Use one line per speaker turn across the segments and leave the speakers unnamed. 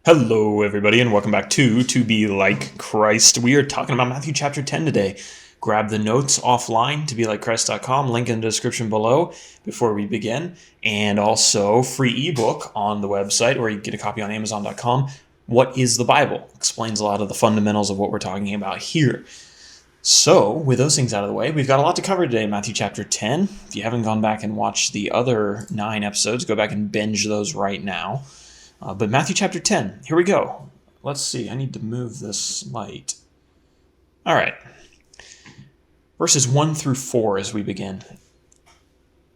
Hello, everybody, and welcome back to Be Like Christ. We are talking about Matthew chapter 10 today. Grab the notes offline, tobelikechrist.com, link in the description below before we begin, and also free ebook on the website, or you can get a copy on Amazon.com. What is the Bible? Explains a lot of the fundamentals of what we're talking about here. So, with those things out of the way, we've got a lot to cover today in Matthew chapter 10. If you haven't gone back and watched the other 9 episodes, go back and binge those right now. But Matthew chapter 10, here we go. Let's see, I need to move this light. All right. Verses 1 through 4 as we begin.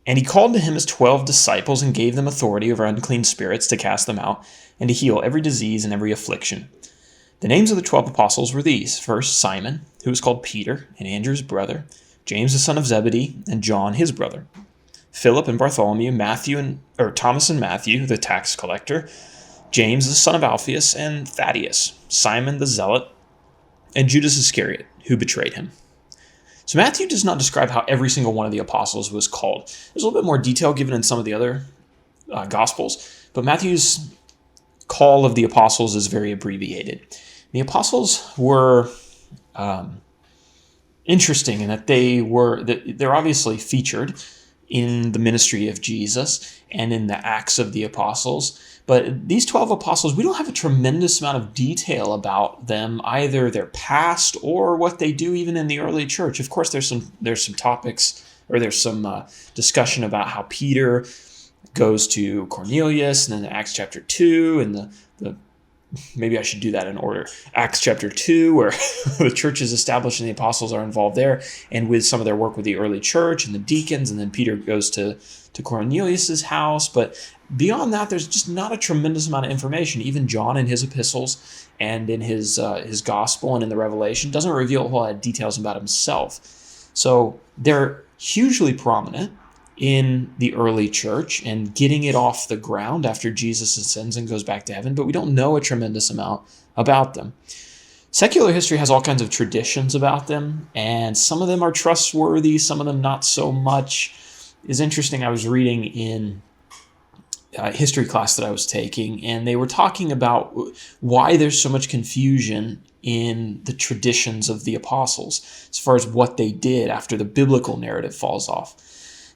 And he called to him his 12 disciples and gave them authority over unclean spirits to cast them out and to heal every disease and every affliction. The names of the 12 apostles were these. First, Simon, who was called Peter, and Andrew his brother, James the son of Zebedee, and John his brother, Philip and Bartholomew, Thomas and Matthew, the tax collector, James the son of Alphaeus, and Thaddeus, Simon the Zealot, and Judas Iscariot, who betrayed him. So Matthew does not describe how every single one of the apostles was called. There's a little bit more detail given in some of the other Gospels, but Matthew's call of the apostles is very abbreviated. The apostles were interesting in that they're obviously featured in the ministry of Jesus and in the Acts of the Apostles. But these 12 apostles, we don't have a tremendous amount of detail about them, either their past or what they do even in the early church. Of course, there's some topics, or there's some discussion about how Peter goes to Cornelius, and then Acts chapter 2, and the maybe I should do that in order. Acts chapter 2, where the church is established and the apostles are involved there, and with some of their work with the early church and the deacons, and then Peter goes to Cornelius's house. But beyond that, there's just not a tremendous amount of information. Even John in his epistles and in his gospel and in the Revelation doesn't reveal a whole lot of details about himself. So they're hugely prominent in the early church and getting it off the ground after Jesus ascends and goes back to heaven, but we don't know a tremendous amount about them. Secular history has all kinds of traditions about them, and some of them are trustworthy, some of them not so much. It's interesting, I was reading in a history class that I was taking, and they were talking about why there's so much confusion in the traditions of the apostles as far as what they did after the biblical narrative falls off.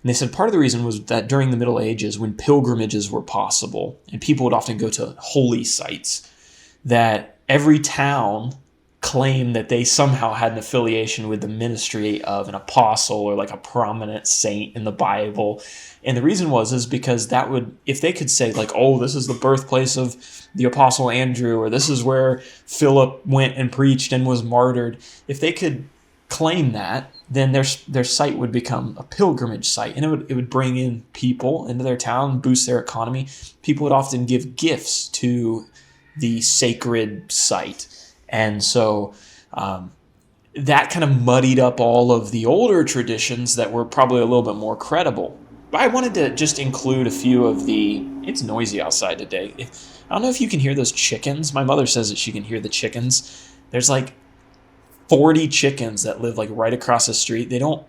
And they said part of the reason was that during the Middle Ages, when pilgrimages were possible, and people would often go to holy sites, that every town claimed that they somehow had an affiliation with the ministry of an apostle or like a prominent saint in the Bible. And the reason is because that would, if they could say like, oh, this is the birthplace of the apostle Andrew, or this is where Philip went and preached and was martyred, if they could claim that, then their site would become a pilgrimage site, and it would bring in people into their town, boost their economy. People would often give gifts to the sacred site, and so that kind of muddied up all of the older traditions that were probably a little bit more credible. But I wanted to just include a few of the. It's noisy outside today. I don't know if you can hear those chickens. My mother says that she can hear the chickens. There's like 40 chickens that live like right across the street. They don't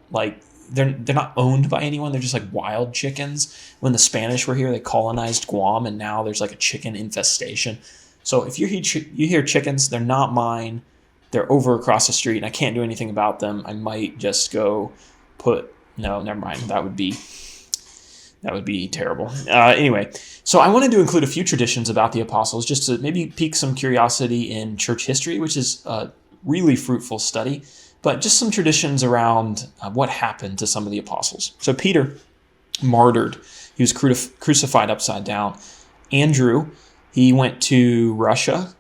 they're not owned by anyone. They're just like wild chickens. When the Spanish were here, they colonized Guam, and now there's like a chicken infestation. So if you hear chickens, they're not mine. They're over across the street, and I can't do anything about them. I might just go no, never mind. That would be terrible. Anyway, so I wanted to include a few traditions about the apostles just to maybe pique some curiosity in church history, which is really fruitful study, but just some traditions around what happened to some of the apostles. So Peter, martyred. He was crucified upside down. Andrew, he went to Russia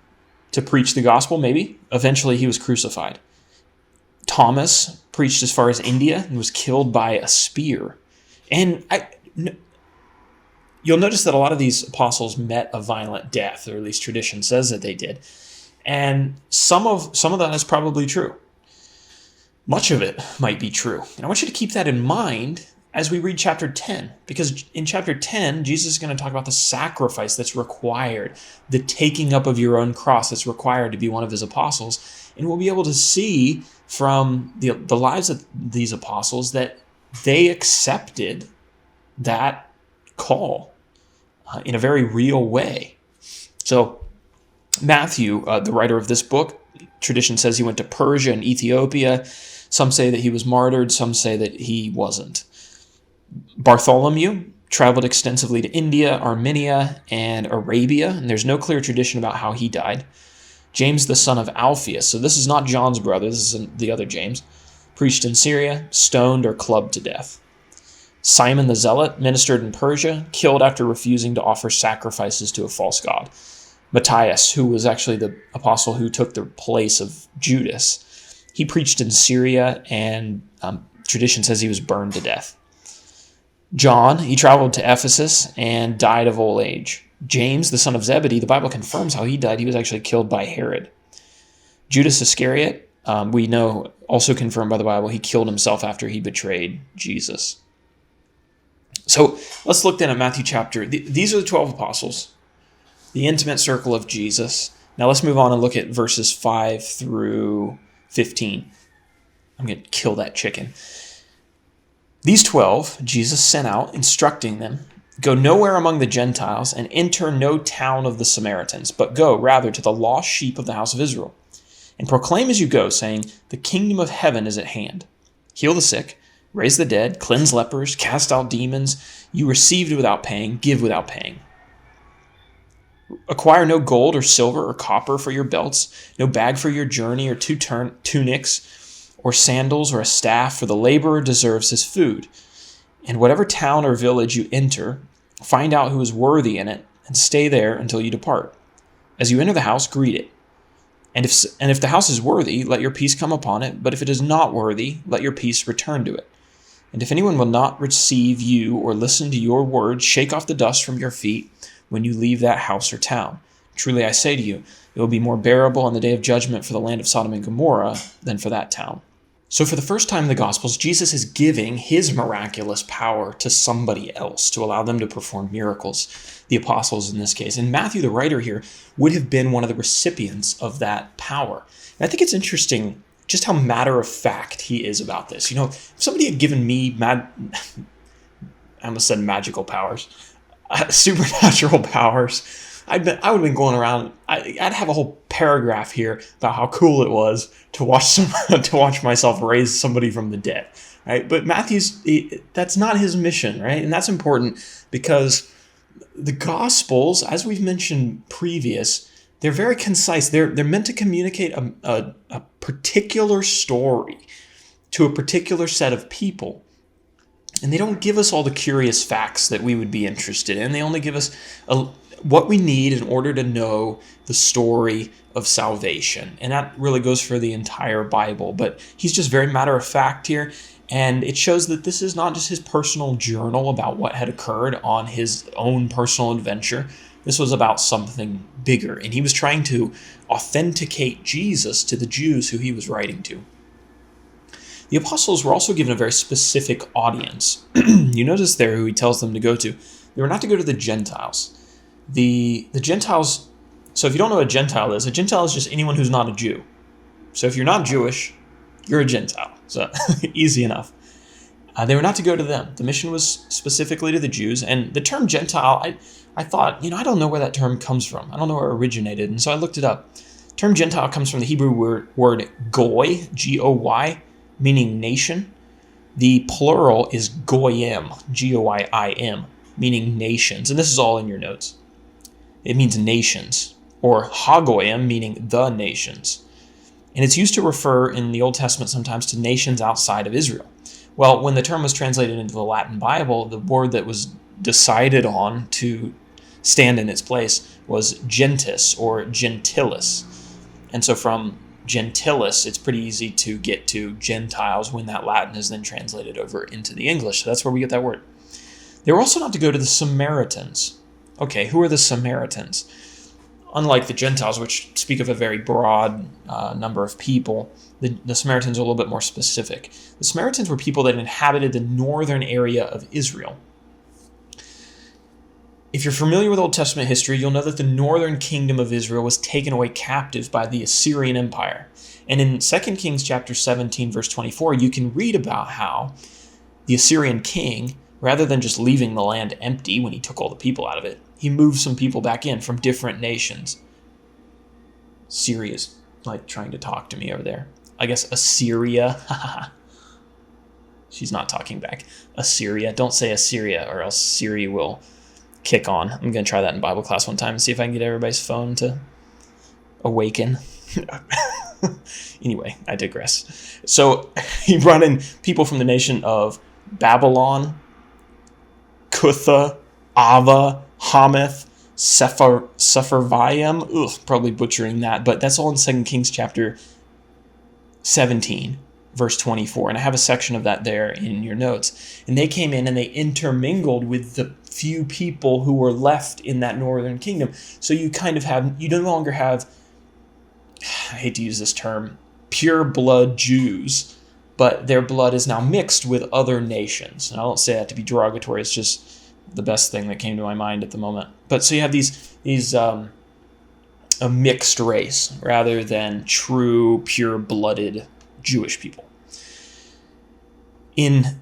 to preach the gospel, maybe. Eventually he was crucified. Thomas preached as far as India and was killed by a spear. And you'll notice that a lot of these apostles met a violent death, or at least tradition says that they did. And some of that is probably true. Much of it might be true. And I want you to keep that in mind as we read chapter 10, because in chapter 10, Jesus is going to talk about the sacrifice that's required, the taking up of your own cross that's required to be one of his apostles. And we'll be able to see from the lives of these apostles that they accepted that call in a very real way. So Matthew, the writer of this book, tradition says he went to Persia and Ethiopia. Some say that he was martyred. Some say that he wasn't. Bartholomew traveled extensively to India, Armenia, and Arabia, and there's no clear tradition about how he died. James, the son of Alphaeus, so this is not John's brother, this is the other James, preached in Syria, stoned or clubbed to death. Simon the Zealot ministered in Persia, killed after refusing to offer sacrifices to a false god. Matthias, who was actually the apostle who took the place of Judas, he preached in Syria, and tradition says he was burned to death. John, he traveled to Ephesus and died of old age. James, the son of Zebedee, the Bible confirms how he died. He was actually killed by Herod. Judas Iscariot, we know, also confirmed by the Bible, he killed himself after he betrayed Jesus. So let's look then at Matthew chapter. These are the 12 apostles, the intimate circle of Jesus. Now let's move on and look at verses 5 through 15. I'm going to kill that chicken. These 12 Jesus sent out, instructing them, "Go nowhere among the Gentiles and enter no town of the Samaritans, but go rather to the lost sheep of the house of Israel. And proclaim as you go, saying, the kingdom of heaven is at hand. Heal the sick, raise the dead, cleanse lepers, cast out demons. You received without paying, give without paying. Acquire no gold or silver or copper for your belts, no bag for your journey or two tunics, or sandals, or a staff, for the laborer deserves his food. And whatever town or village you enter, find out who is worthy in it, and stay there until you depart. As you enter the house, greet it. And if the house is worthy, let your peace come upon it, but if it is not worthy, let your peace return to it. And if anyone will not receive you or listen to your words, shake off the dust from your feet when you leave that house or town. Truly I say to you, it will be more bearable on the day of judgment for the land of Sodom and Gomorrah than for that town." So for the first time in the Gospels, Jesus is giving his miraculous power to somebody else to allow them to perform miracles, the apostles in this case. And Matthew, the writer here, would have been one of the recipients of that power. And I think it's interesting just how matter-of-fact he is about this. You know, if somebody had given me I almost said magical powers, supernatural powers, I would have been going around. I'd have a whole paragraph here about how cool it was to watch myself raise somebody from the dead, right? But that's not his mission, right? And that's important because the Gospels, as we've mentioned previous, they're very concise. They're meant to communicate a particular story to a particular set of people. And they don't give us all the curious facts that we would be interested in. They only give us what we need in order to know the story of salvation. And that really goes for the entire Bible. But he's just very matter-of-fact here. And it shows that this is not just his personal journal about what had occurred on his own personal adventure. This was about something bigger. And he was trying to authenticate Jesus to the Jews who he was writing to. The apostles were also given a very specific audience. You notice there who he tells them to go to. They were not to go to the Gentiles. The Gentiles, so if you don't know what a Gentile is just anyone who's not a Jew. So if you're not Jewish, you're a Gentile. So easy enough. They were not to go to them. The mission was specifically to the Jews. And the term Gentile, I thought, I don't know where that term comes from. I don't know where it originated. And so I looked it up. The term Gentile comes from the Hebrew word goy, G-O-Y, meaning nation. The plural is goyim, G-O-Y-I-M, meaning nations. And this is all in your notes. It means nations, or hagoyim, meaning the nations. And it's used to refer in the Old Testament sometimes to nations outside of Israel. Well, when the term was translated into the Latin Bible, the word that was decided on to stand in its place was gentis or gentilis. And so from gentilis, it's pretty easy to get to Gentiles when that Latin is then translated over into the English. So that's where we get that word. They were also not to go to the Samaritans. Okay, who are the Samaritans? Unlike the Gentiles, which speak of a very broad number of people, the Samaritans are a little bit more specific. The Samaritans were people that inhabited the northern area of Israel. If you're familiar with Old Testament history, you'll know that the northern kingdom of Israel was taken away captive by the Assyrian Empire. And in 2 Kings chapter 17, verse 24, you can read about how the Assyrian king, rather than just leaving the land empty when he took all the people out of it, he moved some people back in from different nations. Syria's like trying to talk to me over there. I guess Assyria. She's not talking back. Assyria. Don't say Assyria or else Siri will kick on. I'm going to try that in Bible class one time and see if I can get everybody's phone to awaken. Anyway, I digress. So he brought in people from the nation of Babylon, Cutha, Ava, Hamath, Sepharvaim. Probably butchering that, but that's all in 2 Kings chapter 17, verse 24. And I have a section of that there in your notes. And they came in and they intermingled with the few people who were left in that northern kingdom. So you no longer have, I hate to use this term, pure blood Jews, but their blood is now mixed with other nations. And I don't say that to be derogatory. It's just the best thing that came to my mind at the moment. But so you have these a mixed race rather than true, pure-blooded Jewish people. In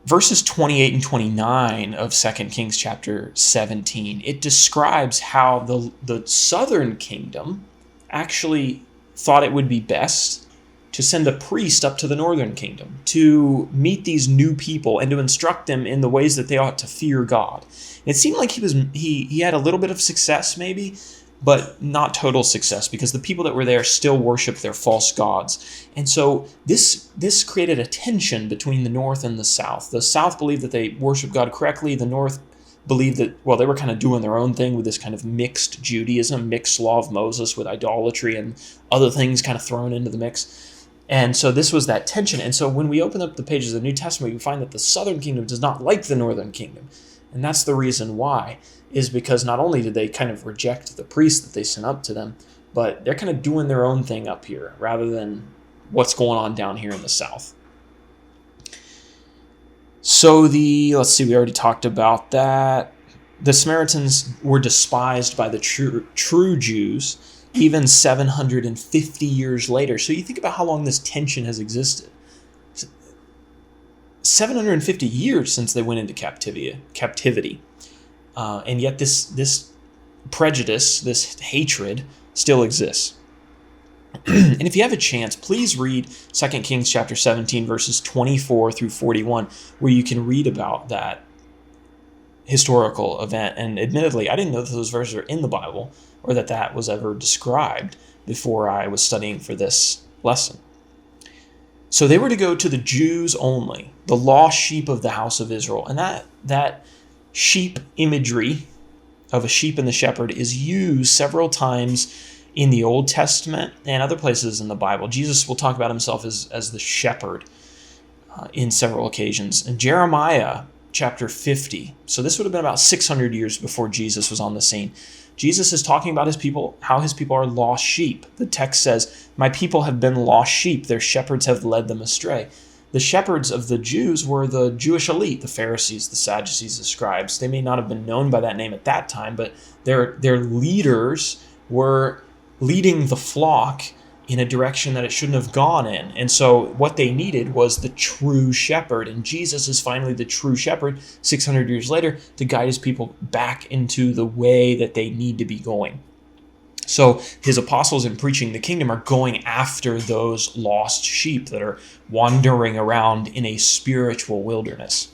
verses 28 and 29 of 2 Kings chapter 17, it describes how the southern kingdom actually thought it would be best to send a priest up to the northern kingdom to meet these new people and to instruct them in the ways that they ought to fear God. And it seemed like he had a little bit of success maybe, but not total success, because the people that were there still worshiped their false gods. And so this created a tension between the north and the south. The south believed that they worshiped God correctly. The north believed that, well, they were kind of doing their own thing with this kind of mixed Judaism, mixed law of Moses with idolatry and other things kind of thrown into the mix. And so this was that tension. And so when we open up the pages of the New Testament, we find that the southern kingdom does not like the northern kingdom. And that's the reason why, is because not only did they kind of reject the priests that they sent up to them, but they're kind of doing their own thing up here rather than what's going on down here in the south. So let's see, we already talked about that. The Samaritans were despised by the true Jews even 750 years later. So you think about how long this tension has existed. 750 years since they went into captivity. And yet this prejudice, this hatred still exists. And if you have a chance, please read 2 Kings chapter 17, verses 24 through 41, where you can read about that historical event. And admittedly, I didn't know that those verses are in the Bible or that was ever described before I was studying for this lesson. So they were to go to the Jews only, the lost sheep of the house of Israel. And that sheep imagery of a sheep and the shepherd is used several times in the Old Testament and other places in the Bible. Jesus will talk about himself as the shepherd in several occasions. In Jeremiah chapter 50, so this would have been about 600 years before Jesus was on the scene, Jesus is talking about his people, how his people are lost sheep. The text says, "My people have been lost sheep. Their shepherds have led them astray." The shepherds of the Jews were the Jewish elite, the Pharisees, the Sadducees, the scribes. They may not have been known by that name at that time, but their leaders were leading the flock in a direction that it shouldn't have gone in. And so what they needed was the true shepherd. And Jesus is finally the true shepherd 600 years later to guide his people back into the way that they need to be going. So his apostles in preaching the kingdom are going after those lost sheep that are wandering around in a spiritual wilderness.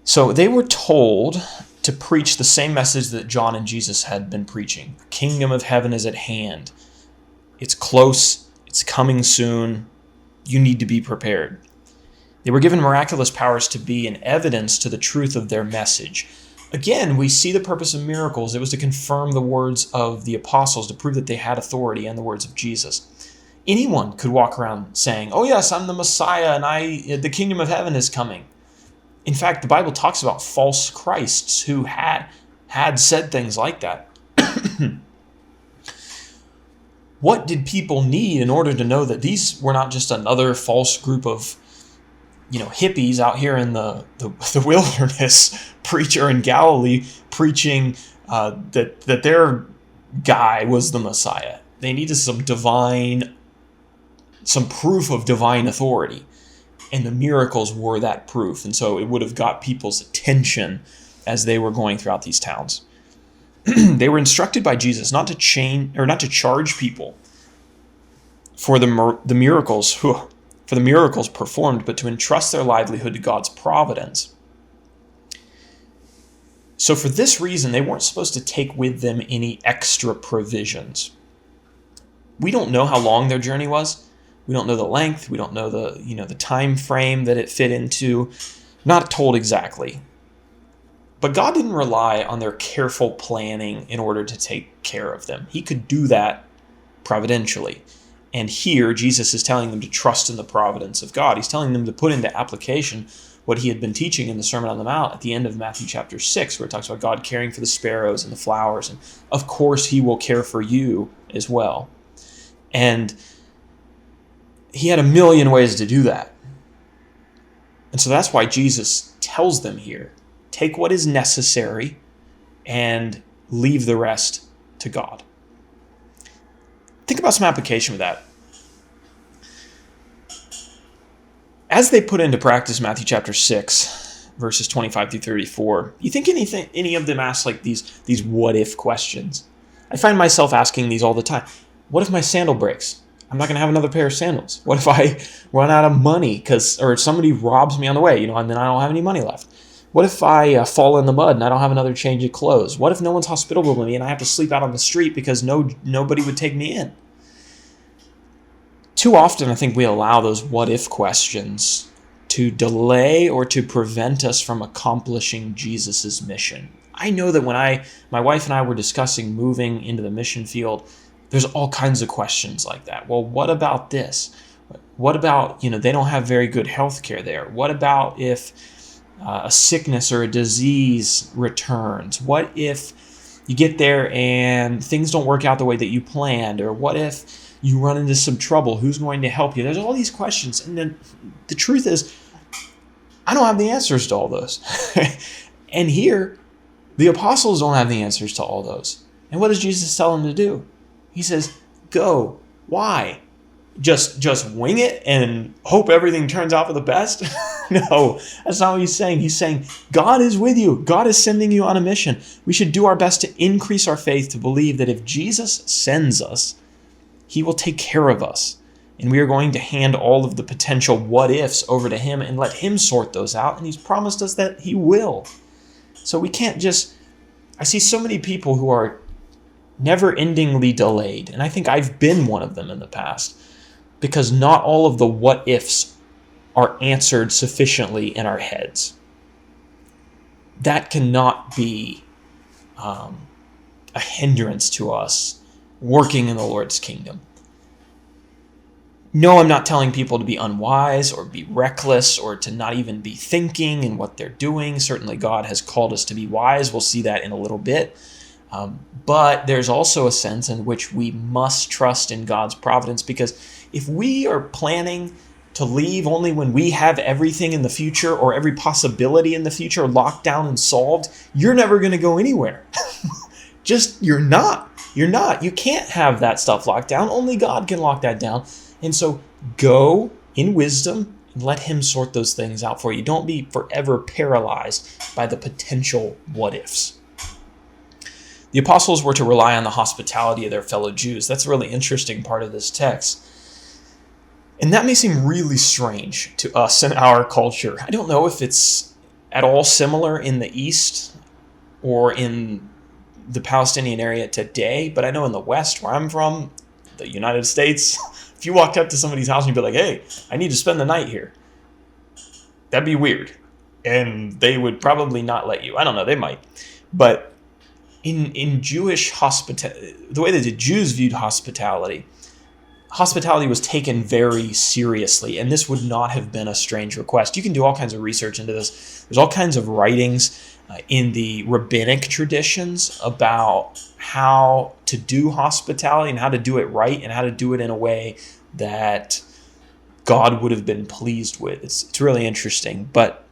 So they were told to preach the same message that John and Jesus had been preaching. The kingdom of heaven is at hand. It's close. It's coming soon. You need to be prepared. They were given miraculous powers to be an evidence to the truth of their message. Again, we see the purpose of miracles. It was to confirm the words of the apostles, to prove that they had authority and the words of Jesus. Anyone could walk around saying, "Oh yes, I'm the Messiah and the kingdom of heaven is coming." In fact, the Bible talks about false Christs who had said things like that. What did people need in order to know that these were not just another false group of hippies out here in the wilderness, preacher in Galilee preaching that their guy was the Messiah? They needed some proof of divine authority. And the miracles were that proof. And so it would have got people's attention as they were going throughout these towns. They were instructed by Jesus not to charge people for the miracles performed, but to entrust their livelihood to God's providence. So for this reason, they weren't supposed to take with them any extra provisions. We don't know how long their journey was. We don't know the length. We don't know the time frame that it fit into. Not told exactly. But God didn't rely on their careful planning in order to take care of them. He could do that providentially. And here, Jesus is telling them to trust in the providence of God. He's telling them to put into application what he had been teaching in the Sermon on the Mount at the end of Matthew chapter 6, where it talks about God caring for the sparrows and the flowers. And of course, he will care for you as well. And he had a million ways to do that. And so that's why Jesus tells them here, take what is necessary and leave the rest to God. Think about some application with that. As they put into practice Matthew chapter 6, verses 25 through 34, you think any of them ask like these what if questions? I find myself asking these all the time. What if my sandal breaks? I'm not going to have another pair of sandals. What if I run out of money or somebody robs me on the way, and then I don't have any money left? What if I fall in the mud and I don't have another change of clothes? What if no one's hospitable to me and I have to sleep out on the street because nobody would take me in? Too often, I think we allow those what-if questions to delay or to prevent us from accomplishing Jesus' mission. I know that when my wife and I were discussing moving into the mission field, there's all kinds of questions like that. Well, what about this? What about, they don't have very good health care there? What about if a sickness or a disease returns? What if you get there and things don't work out the way that you planned? Or what if you run into some trouble? Who's going to help you? There's all these questions. And then the truth is, I don't have the answers to all those. And here, the apostles don't have the answers to all those. And what does Jesus tell them to do? He says, go. Why? Just wing it and hope everything turns out for the best? No, that's not what he's saying. He's saying, God is with you. God is sending you on a mission. We should do our best to increase our faith to believe that if Jesus sends us, he will take care of us. And we are going to hand all of the potential what-ifs over to him and let him sort those out. And he's promised us that he will. So we can't I see so many people who are never-endingly delayed. And I think I've been one of them in the past. Because not all of the what-ifs are answered sufficiently in our heads. That cannot be a hindrance to us working in the Lord's kingdom. No, I'm not telling people to be unwise or be reckless or to not even be thinking in what they're doing. Certainly God has called us to be wise. We'll see that in a little bit. But there's also a sense in which we must trust in God's providence, because if we are planning to leave only when we have everything in the future or every possibility in the future locked down and solved, you're never going to go anywhere. You're not. You can't have that stuff locked down. Only God can lock that down. And so go in wisdom and let him sort those things out for you. Don't be forever paralyzed by the potential what-ifs. The apostles were to rely on the hospitality of their fellow Jews. That's a really interesting part of this text. And that may seem really strange to us in our culture. I don't know if it's at all similar in the East or in the Palestinian area today, but I know in the West, where I'm from, the United States, if you walked up to somebody's house and you'd be like, hey, I need to spend the night here, that'd be weird. And they would probably not let you. I don't know, they might. But in Jewish hospitality, the way that the Jews viewed hospitality was taken very seriously, and this would not have been a strange request. You can do all kinds of research into this. There's all kinds of writings in the rabbinic traditions about how to do hospitality and how to do it right and how to do it in a way that God would have been pleased with. It's really interesting. But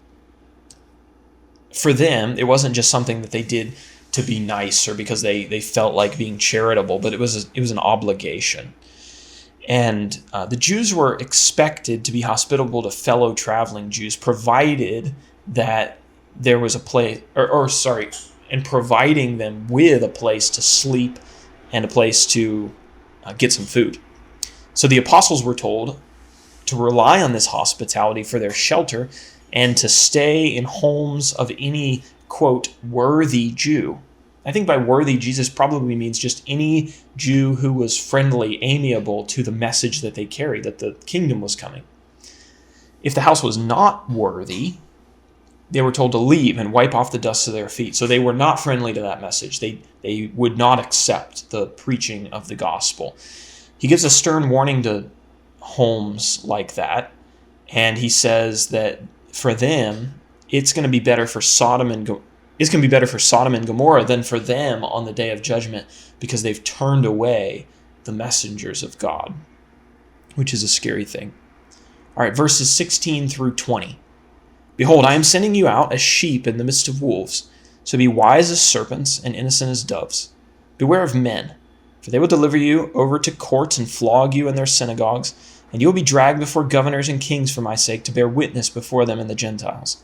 for them, it wasn't just something that they did to be nice or because they felt like being charitable, but it was an obligation. And the Jews were expected to be hospitable to fellow traveling Jews, provided that there was a place, and providing them with a place to sleep and a place to get some food. So the apostles were told to rely on this hospitality for their shelter and to stay in homes of any, quote, worthy Jew. I think by worthy, Jesus probably means just any Jew who was friendly, amiable to the message that they carried, that the kingdom was coming. If the house was not worthy, they were told to leave and wipe off the dust of their feet. So they were not friendly to that message. They would not accept the preaching of the gospel. He gives a stern warning to homes like that, and he says that for them, it's going to be better for Sodom and Gomorrah than for them on the day of judgment, because they've turned away the messengers of God, which is a scary thing. All right, verses 16 through 20. Behold, I am sending you out as sheep in the midst of wolves. So be wise as serpents and innocent as doves. Beware of men, for they will deliver you over to courts and flog you in their synagogues, and you will be dragged before governors and kings for my sake to bear witness before them and the Gentiles.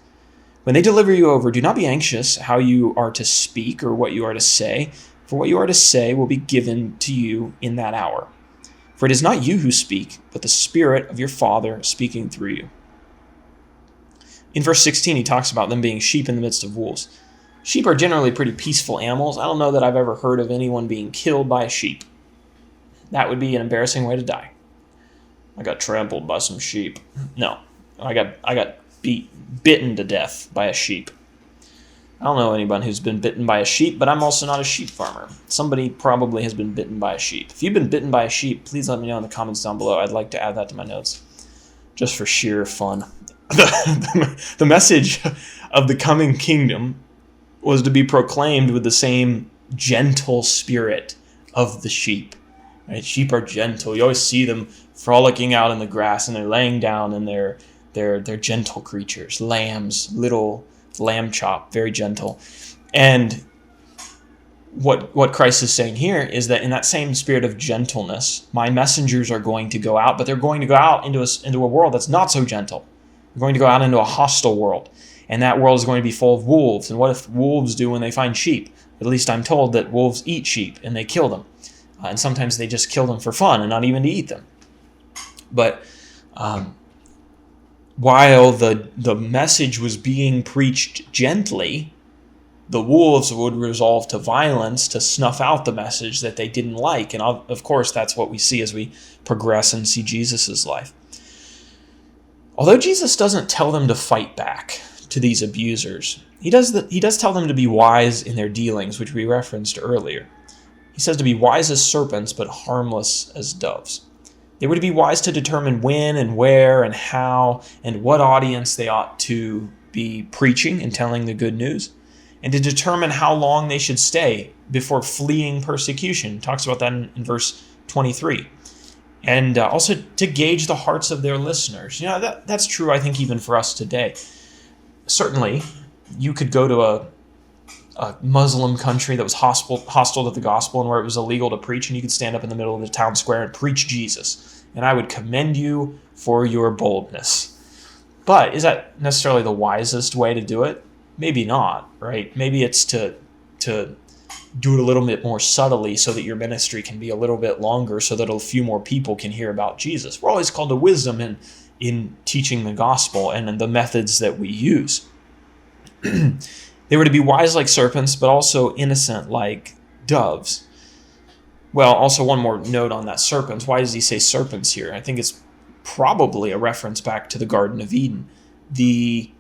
When they deliver you over, do not be anxious how you are to speak or what you are to say, for what you are to say will be given to you in that hour. For it is not you who speak, but the Spirit of your Father speaking through you. In verse 16, he talks about them being sheep in the midst of wolves. Sheep are generally pretty peaceful animals. I don't know that I've ever heard of anyone being killed by a sheep. That would be an embarrassing way to die. I got trampled by some sheep. No, I got bitten to death by a sheep. I don't know anyone who's been bitten by a sheep, but I'm also not a sheep farmer. Somebody probably has been bitten by a sheep. If you've been bitten by a sheep, please let me know in the comments down below. I'd like to add that to my notes, just for sheer fun. The message of the coming kingdom was to be proclaimed with the same gentle spirit of the sheep. Right? Sheep are gentle. You always see them frolicking out in the grass, and they're laying down, and they're gentle creatures. Lambs, little lamb chop, very gentle. And what Christ is saying here is that in that same spirit of gentleness, my messengers are going to go out, but they're going to go out into a world that's not so gentle. They're going to go out into a hostile world, and that world is going to be full of wolves. And what if wolves do when they find sheep? At least I'm told that wolves eat sheep, and they kill them. And sometimes they just kill them for fun and not even to eat them. But while the message was being preached gently, the wolves would resolve to violence to snuff out the message that they didn't like. And of course, that's what we see as we progress and see Jesus' life. Although Jesus doesn't tell them to fight back to these abusers, he does tell them to be wise in their dealings, which we referenced earlier. He says to be wise as serpents, but harmless as doves. They were to be wise to determine when and where and how and what audience they ought to be preaching and telling the good news, and to determine how long they should stay before fleeing persecution. He talks about that in verse 23. And also to gauge the hearts of their listeners. You know, that's true, I think, even for us today. Certainly, you could go to a Muslim country that was hostile to the gospel and where it was illegal to preach, and you could stand up in the middle of the town square and preach Jesus. And I would commend you for your boldness. But is that necessarily the wisest way to do it? Maybe not, right? Maybe it's to do it a little bit more subtly so that your ministry can be a little bit longer so that a few more people can hear about Jesus. We're always called to wisdom in teaching the gospel and in the methods that we use. They were to be wise like serpents, but also innocent like doves. Well, also one more note on that serpents. Why does he say serpents here? I think it's probably a reference back to the Garden of Eden. The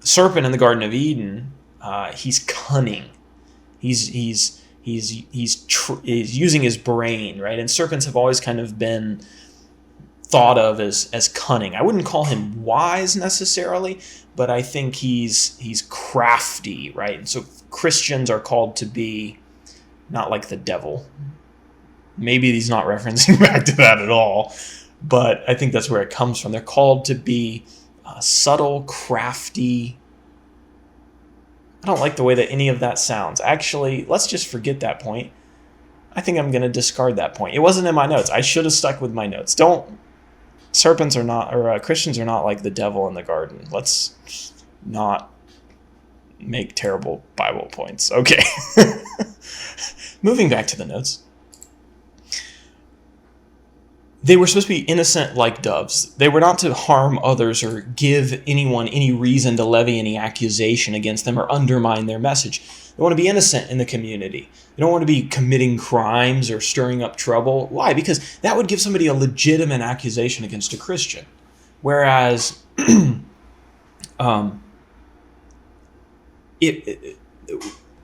serpent in the Garden of Eden, he's cunning. He's using his brain, right? And serpents have always kind of been thought of as cunning. I wouldn't call him wise necessarily, but I think he's crafty, right? And so Christians are called to be not like the devil. Maybe he's not referencing back to that at all, but I think that's where it comes from. They're called to be subtle, crafty. I don't like the way that any of that sounds. Actually, let's just forget that point. I think I'm going to discard that point. It wasn't in my notes. I should have stuck with my notes. Christians are not like the devil in the garden. Let's not make terrible Bible points. Okay. Moving back to the notes. They were supposed to be innocent like doves. They were not to harm others or give anyone any reason to levy any accusation against them or undermine their message. They want to be innocent in the community. They don't want to be committing crimes or stirring up trouble. Why? Because that would give somebody a legitimate accusation against a Christian. Whereas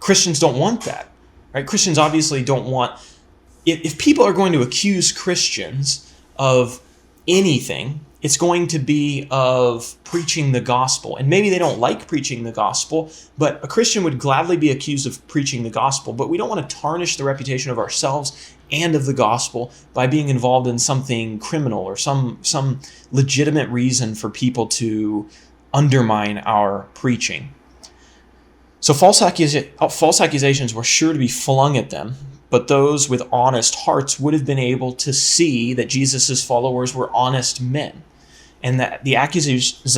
Christians don't want that. Right? Christians obviously don't want... If people are going to accuse Christians of anything, it's going to be of preaching the gospel. And maybe they don't like preaching the gospel, but a Christian would gladly be accused of preaching the gospel. But we don't want to tarnish the reputation of ourselves and of the gospel by being involved in something criminal or some legitimate reason for people to undermine our preaching. So false accusations were sure to be flung at them, but those with honest hearts would have been able to see that Jesus' followers were honest men, and that the accusations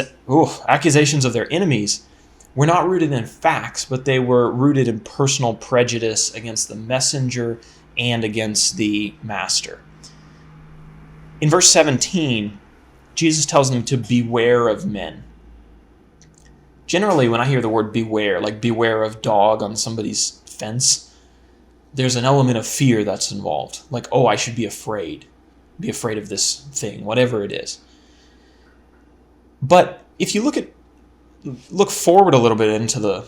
of their enemies were not rooted in facts, but they were rooted in personal prejudice against the messenger and against the master. In verse 17, Jesus tells them to beware of men. Generally, when I hear the word beware, like beware of dog on somebody's fence, there's an element of fear that's involved. Like, oh, I should be afraid. Be afraid of this thing, whatever it is. But if you look forward a little bit into the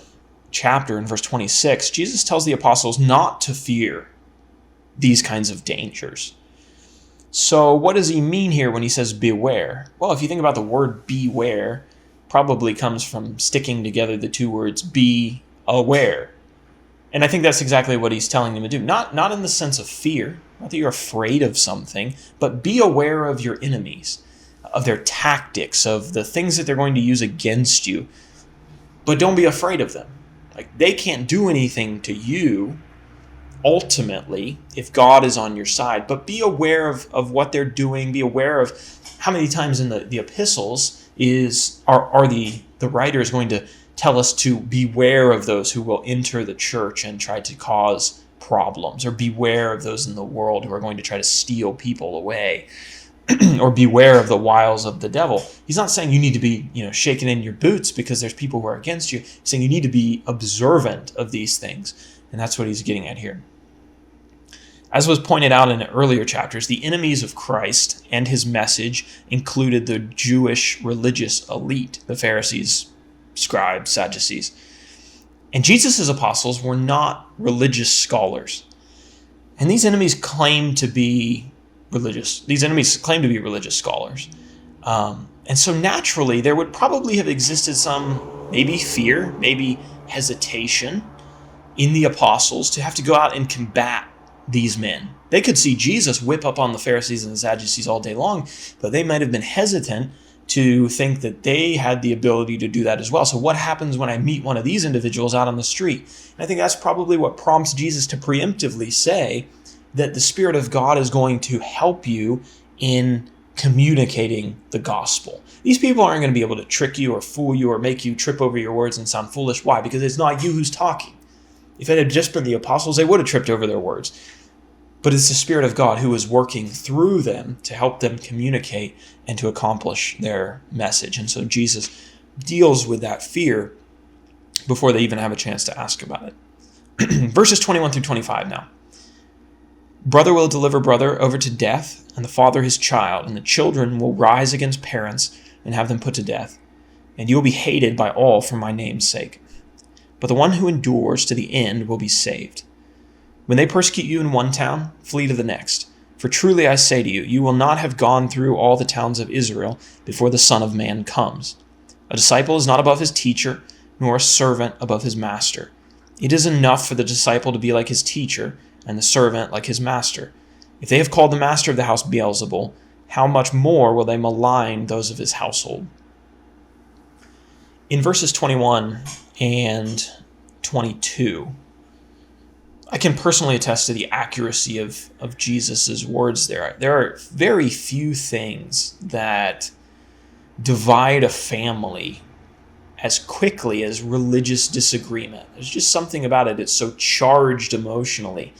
chapter in verse 26, Jesus tells the apostles not to fear these kinds of dangers. So what does he mean here when he says beware? Well, if you think about the word beware, probably comes from sticking together the two words be aware. And I think that's exactly what he's telling them to do. Not in the sense of fear, not that you're afraid of something, but be aware of your enemies, of their tactics, of the things that they're going to use against you. But don't be afraid of them. Like, they can't do anything to you, ultimately, if God is on your side. But be aware of what they're doing. Be aware of how many times in the epistles are the writers going to tell us to beware of those who will enter the church and try to cause problems, or beware of those in the world who are going to try to steal people away, or beware of the wiles of the devil. He's not saying you need to be, shaking in your boots because there's people who are against you. He's saying you need to be observant of these things, and that's what he's getting at here. As was pointed out in earlier chapters, the enemies of Christ and his message included the Jewish religious elite, the Pharisees, scribes, Sadducees. And Jesus' apostles were not religious scholars. And these enemies claim to be religious. These enemies claim to be religious scholars. And so naturally, there would probably have existed some maybe fear, maybe hesitation in the apostles to have to go out and combat these men. They could see Jesus whip up on the Pharisees and the Sadducees all day long, but they might have been hesitant to think that they had the ability to do that as well. So what happens when I meet one of these individuals out on the street? And I think that's probably what prompts Jesus to preemptively say that the Spirit of God is going to help you in communicating the gospel. These people aren't going to be able to trick you or fool you or make you trip over your words and sound foolish. Why? Because it's not you who's talking. If it had just been the apostles, they would have tripped over their words. But it's the Spirit of God who is working through them to help them communicate and to accomplish their message. And so Jesus deals with that fear before they even have a chance to ask about it. Verses 21 through 25 now. Brother will deliver brother over to death, and the father his child, and the children will rise against parents and have them put to death. And you will be hated by all for my name's sake. But the one who endures to the end will be saved. When they persecute you in one town, flee to the next. For truly I say to you, you will not have gone through all the towns of Israel before the Son of Man comes. A disciple is not above his teacher, nor a servant above his master. It is enough for the disciple to be like his teacher, and the servant like his master. If they have called the master of the house Beelzebul, how much more will they malign those of his household? In verses 21 and 22, I can personally attest to the accuracy of Jesus' words there. There are very few things that divide a family as quickly as religious disagreement. There's just something about it. It's so charged emotionally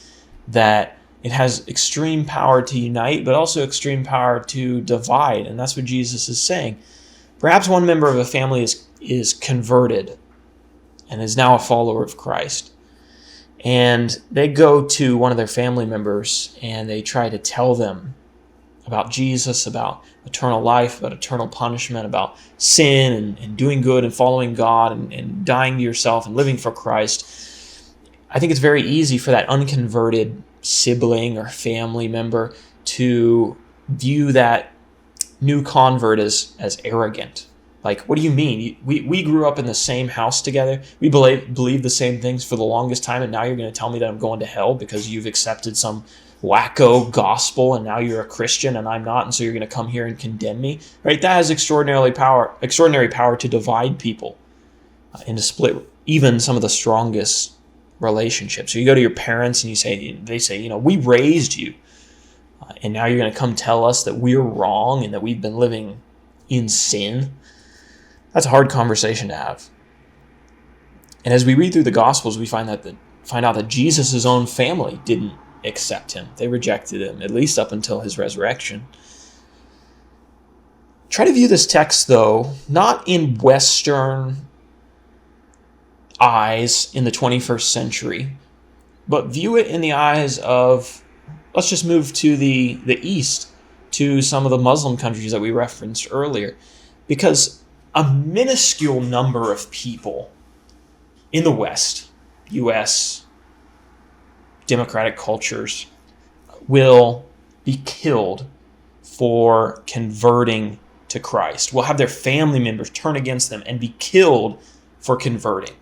that it has extreme power to unite, but also extreme power to divide. And that's what Jesus is saying. Perhaps one member of a family is converted and is now a follower of Christ. And they go to one of their family members and they try to tell them about Jesus, about eternal life, about eternal punishment, about sin and doing good and following God and dying to yourself and living for Christ. I think it's very easy for that unconverted sibling or family member to view that new convert as arrogant. Like, what do you mean? We grew up in the same house together. We believe the same things for the longest time, and now you're going to tell me that I'm going to hell because you've accepted some wacko gospel and now you're a Christian and I'm not, and so you're going to come here and condemn me? Right? That has extraordinary power to divide people and to split even some of the strongest relationships. So you go to your parents and they say, we raised you, and now you're going to come tell us that we're wrong and that we've been living in sin. That's a hard conversation to have. And as we read through the Gospels, we find out that Jesus' own family didn't accept him. They rejected him, at least up until his resurrection. Try to view this text, though, not in Western eyes in the 21st century, but view it in the eyes of, let's just move to the East, to some of the Muslim countries that we referenced earlier. Because a minuscule number of people in the West, U.S., democratic cultures, will be killed for converting to Christ, will have their family members turn against them and be killed for converting.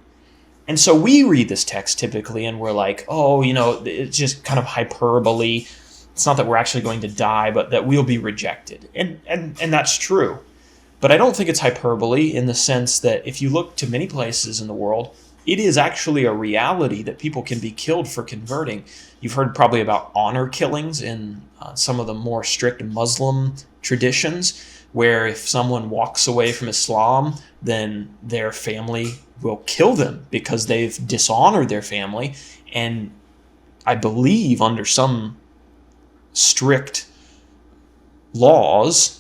And so we read this text typically and we're like, it's just kind of hyperbole. It's not that we're actually going to die, but that we'll be rejected. And that's true. But I don't think it's hyperbole in the sense that if you look to many places in the world, it is actually a reality that people can be killed for converting. You've heard probably about honor killings in some of the more strict Muslim traditions, where if someone walks away from Islam, then their family will kill them because they've dishonored their family. And I believe under some strict laws,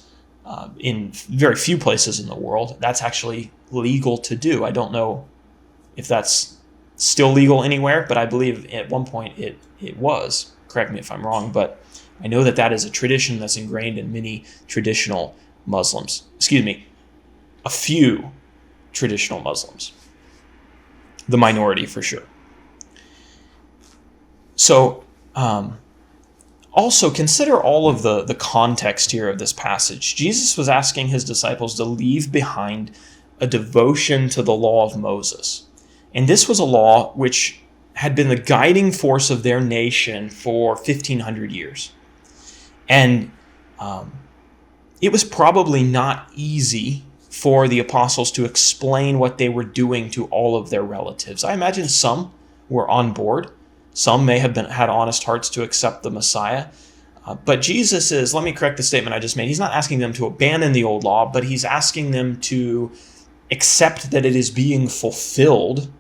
in very few places in the world, that's actually legal to do. I don't know if that's still legal anywhere, but I believe at one point it was. Correct me if I'm wrong, but I know that is a tradition that's ingrained in many traditional Muslims. A few traditional Muslims. The minority for sure. So, also, consider all of the context here of this passage. Jesus was asking his disciples to leave behind a devotion to the law of Moses. And this was a law which had been the guiding force of their nation for 1,500 years. And it was probably not easy for the apostles to explain what they were doing to all of their relatives. I imagine some were on board. Some may have had honest hearts to accept the Messiah. But Jesus is, let me correct the statement I just made. He's not asking them to abandon the old law, but he's asking them to accept that it is being fulfilled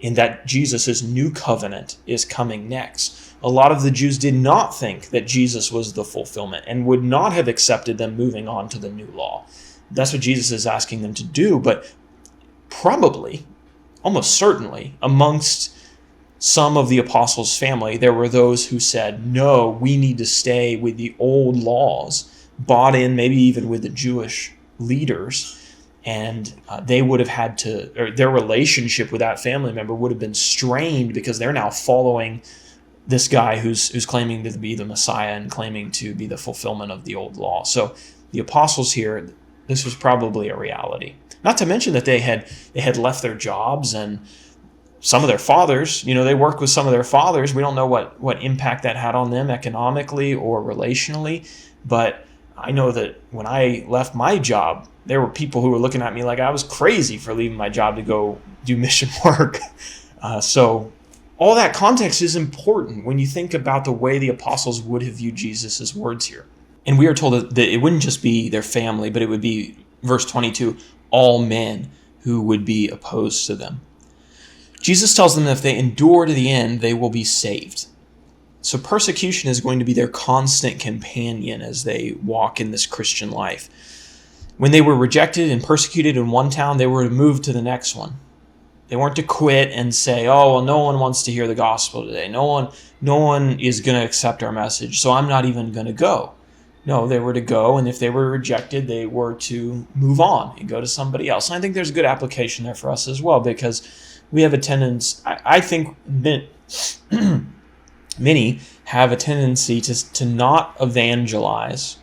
in that Jesus' new covenant is coming next. A lot of the Jews did not think that Jesus was the fulfillment and would not have accepted them moving on to the new law. That's what Jesus is asking them to do, but probably, almost certainly, amongst some of the apostles' family, there were those who said, no, we need to stay with the old laws, bought in maybe even with the Jewish leaders, and they would have had to, or their relationship with that family member would have been strained because they're now following this guy who's claiming to be the Messiah and claiming to be the fulfillment of the old law. So the apostles here, this was probably a reality. Not to mention that they had left their jobs, and some of their fathers, they worked with some of their fathers. We don't know what impact that had on them economically or relationally, but I know that when I left my job, there were people who were looking at me like I was crazy for leaving my job to go do mission work. So all that context is important when you think about the way the apostles would have viewed Jesus' words here. And we are told that it wouldn't just be their family, but it would be, verse 22, all men who would be opposed to them. Jesus tells them that if they endure to the end, they will be saved. So persecution is going to be their constant companion as they walk in this Christian life. When they were rejected and persecuted in one town, they were to move to the next one. They weren't to quit and say, oh, well, no one wants to hear the gospel today. No one is going to accept our message, so I'm not even going to go. No, they were to go, and if they were rejected, they were to move on and go to somebody else. And I think there's a good application there for us as well, because we have a tendency, I think many have a tendency to not evangelize,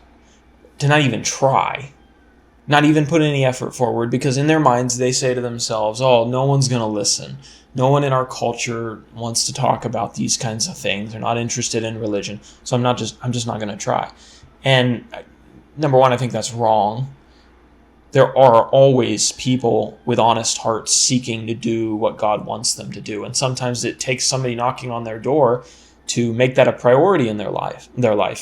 to not even try, not even put any effort forward, because in their minds they say to themselves, oh, no one's going to listen. No one in our culture wants to talk about these kinds of things. They're not interested in religion, so I'm just not going to try. And number one, I think that's wrong. There are always people with honest hearts seeking to do what God wants them to do. And sometimes it takes somebody knocking on their door to make that a priority in their life.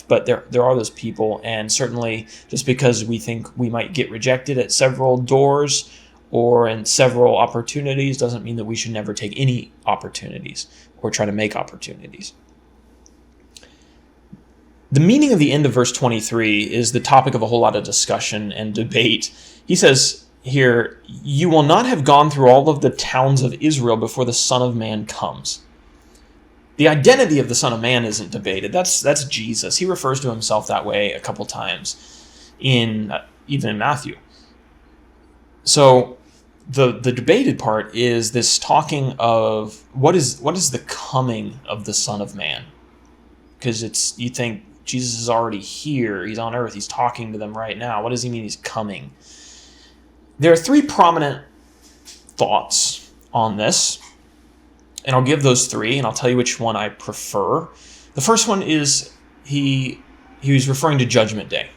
But there are those people, and certainly just because we think we might get rejected at several doors or in several opportunities doesn't mean that we should never take any opportunities or try to make opportunities. The meaning of the end of verse 23 is the topic of a whole lot of discussion and debate. He says here, you will not have gone through all of the towns of Israel before the Son of Man comes. The identity of the Son of Man isn't debated. That's Jesus. He refers to himself that way a couple times, even in Matthew. So the debated part is this talking of what is the coming of the Son of Man? Because you think Jesus is already here. He's on earth. He's talking to them right now. What does he mean he's coming? There are three prominent thoughts on this. And I'll give those three, and I'll tell you which one I prefer. The first one is he was referring to Judgment Day.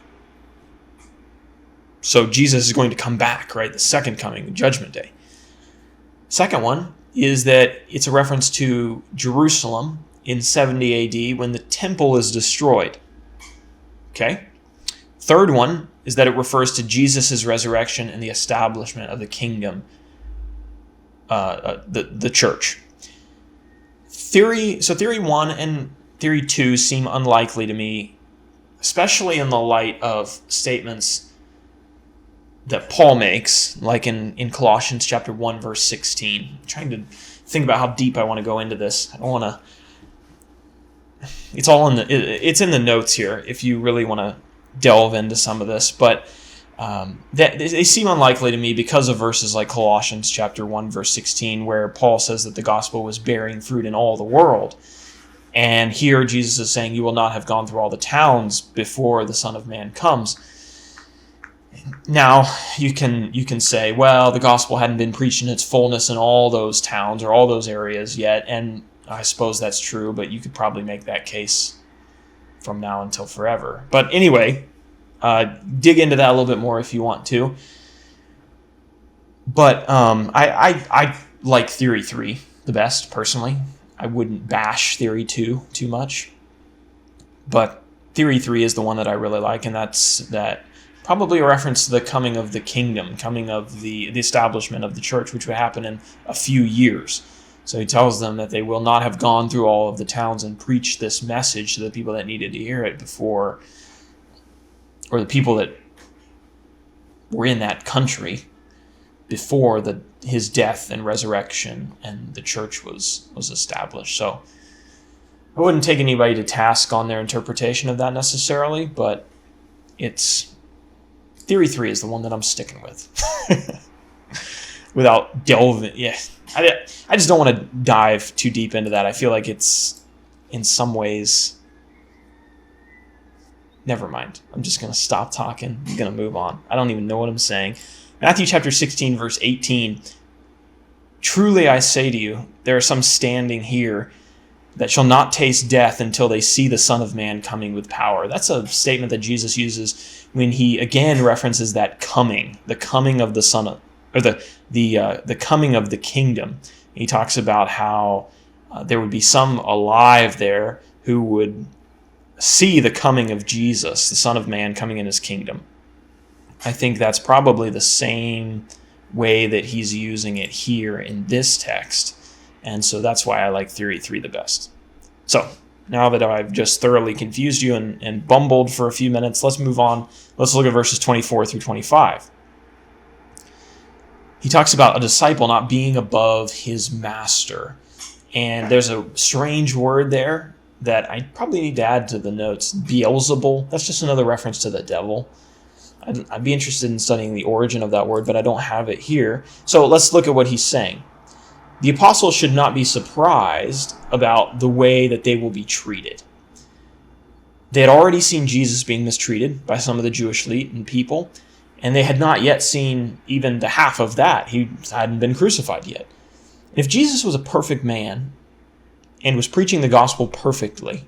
So Jesus is going to come back, right? The second coming, Judgment Day. Second one is that it's a reference to Jerusalem in 70 AD when the temple is destroyed. Okay? Third one is that it refers to Jesus' resurrection and the establishment of the kingdom, the church. Theory 1 and theory 2 seem unlikely to me, especially in the light of statements that Paul makes, like in Colossians chapter 1, verse 16. I'm trying to think about how deep I want to go into this. I don't want to... It's in the notes here if you really want to delve into some of this, but they seem unlikely to me because of verses like Colossians chapter 1, verse 16, where Paul says that the gospel was bearing fruit in all the world. And here Jesus is saying, you will not have gone through all the towns before the Son of Man comes. Now, you can say, well, the gospel hadn't been preached in its fullness in all those towns or all those areas yet, and I suppose that's true, but you could probably make that case from now until forever. But anyway, dig into that a little bit more if you want to. But I like theory 3 the best, personally. I wouldn't bash theory 2 too much. But theory 3 is the one that I really like, and that's probably a reference to the coming of the kingdom, coming of the establishment of the church, which would happen in a few years. So he tells them that they will not have gone through all of the towns and preached this message to the people that needed to hear it before, or the people that were in that country before his death and resurrection and the church was established. So I wouldn't take anybody to task on their interpretation of that necessarily, but it's theory 3 is the one that I'm sticking with. Without delving, I just don't want to dive too deep into that. I feel like it's, in some ways, never mind. I'm just going to stop talking. I'm going to move on. I don't even know what I'm saying. Matthew chapter 16, verse 18. Truly I say to you, there are some standing here that shall not taste death until they see the Son of Man coming with power. That's a statement that Jesus uses when he again references that coming, the coming of the Son of, or the coming of the kingdom. He talks about how there would be some alive there who would see the coming of Jesus, the Son of Man, coming in his kingdom. I think that's probably the same way that he's using it here in this text. And so that's why I like theory 3 the best. So now that I've just thoroughly confused you and bumbled for a few minutes, let's move on. Let's look at verses 24 through 25. He talks about a disciple not being above his master. And there's a strange word there that I probably need to add to the notes. Beelzebul. That's just another reference to the devil. I'd be interested in studying the origin of that word, but I don't have it here. So let's look at what he's saying. The apostles should not be surprised about the way that they will be treated. They had already seen Jesus being mistreated by some of the Jewish elite and people, and they had not yet seen even the half of that. He hadn't been crucified yet. If Jesus was a perfect man and was preaching the gospel perfectly,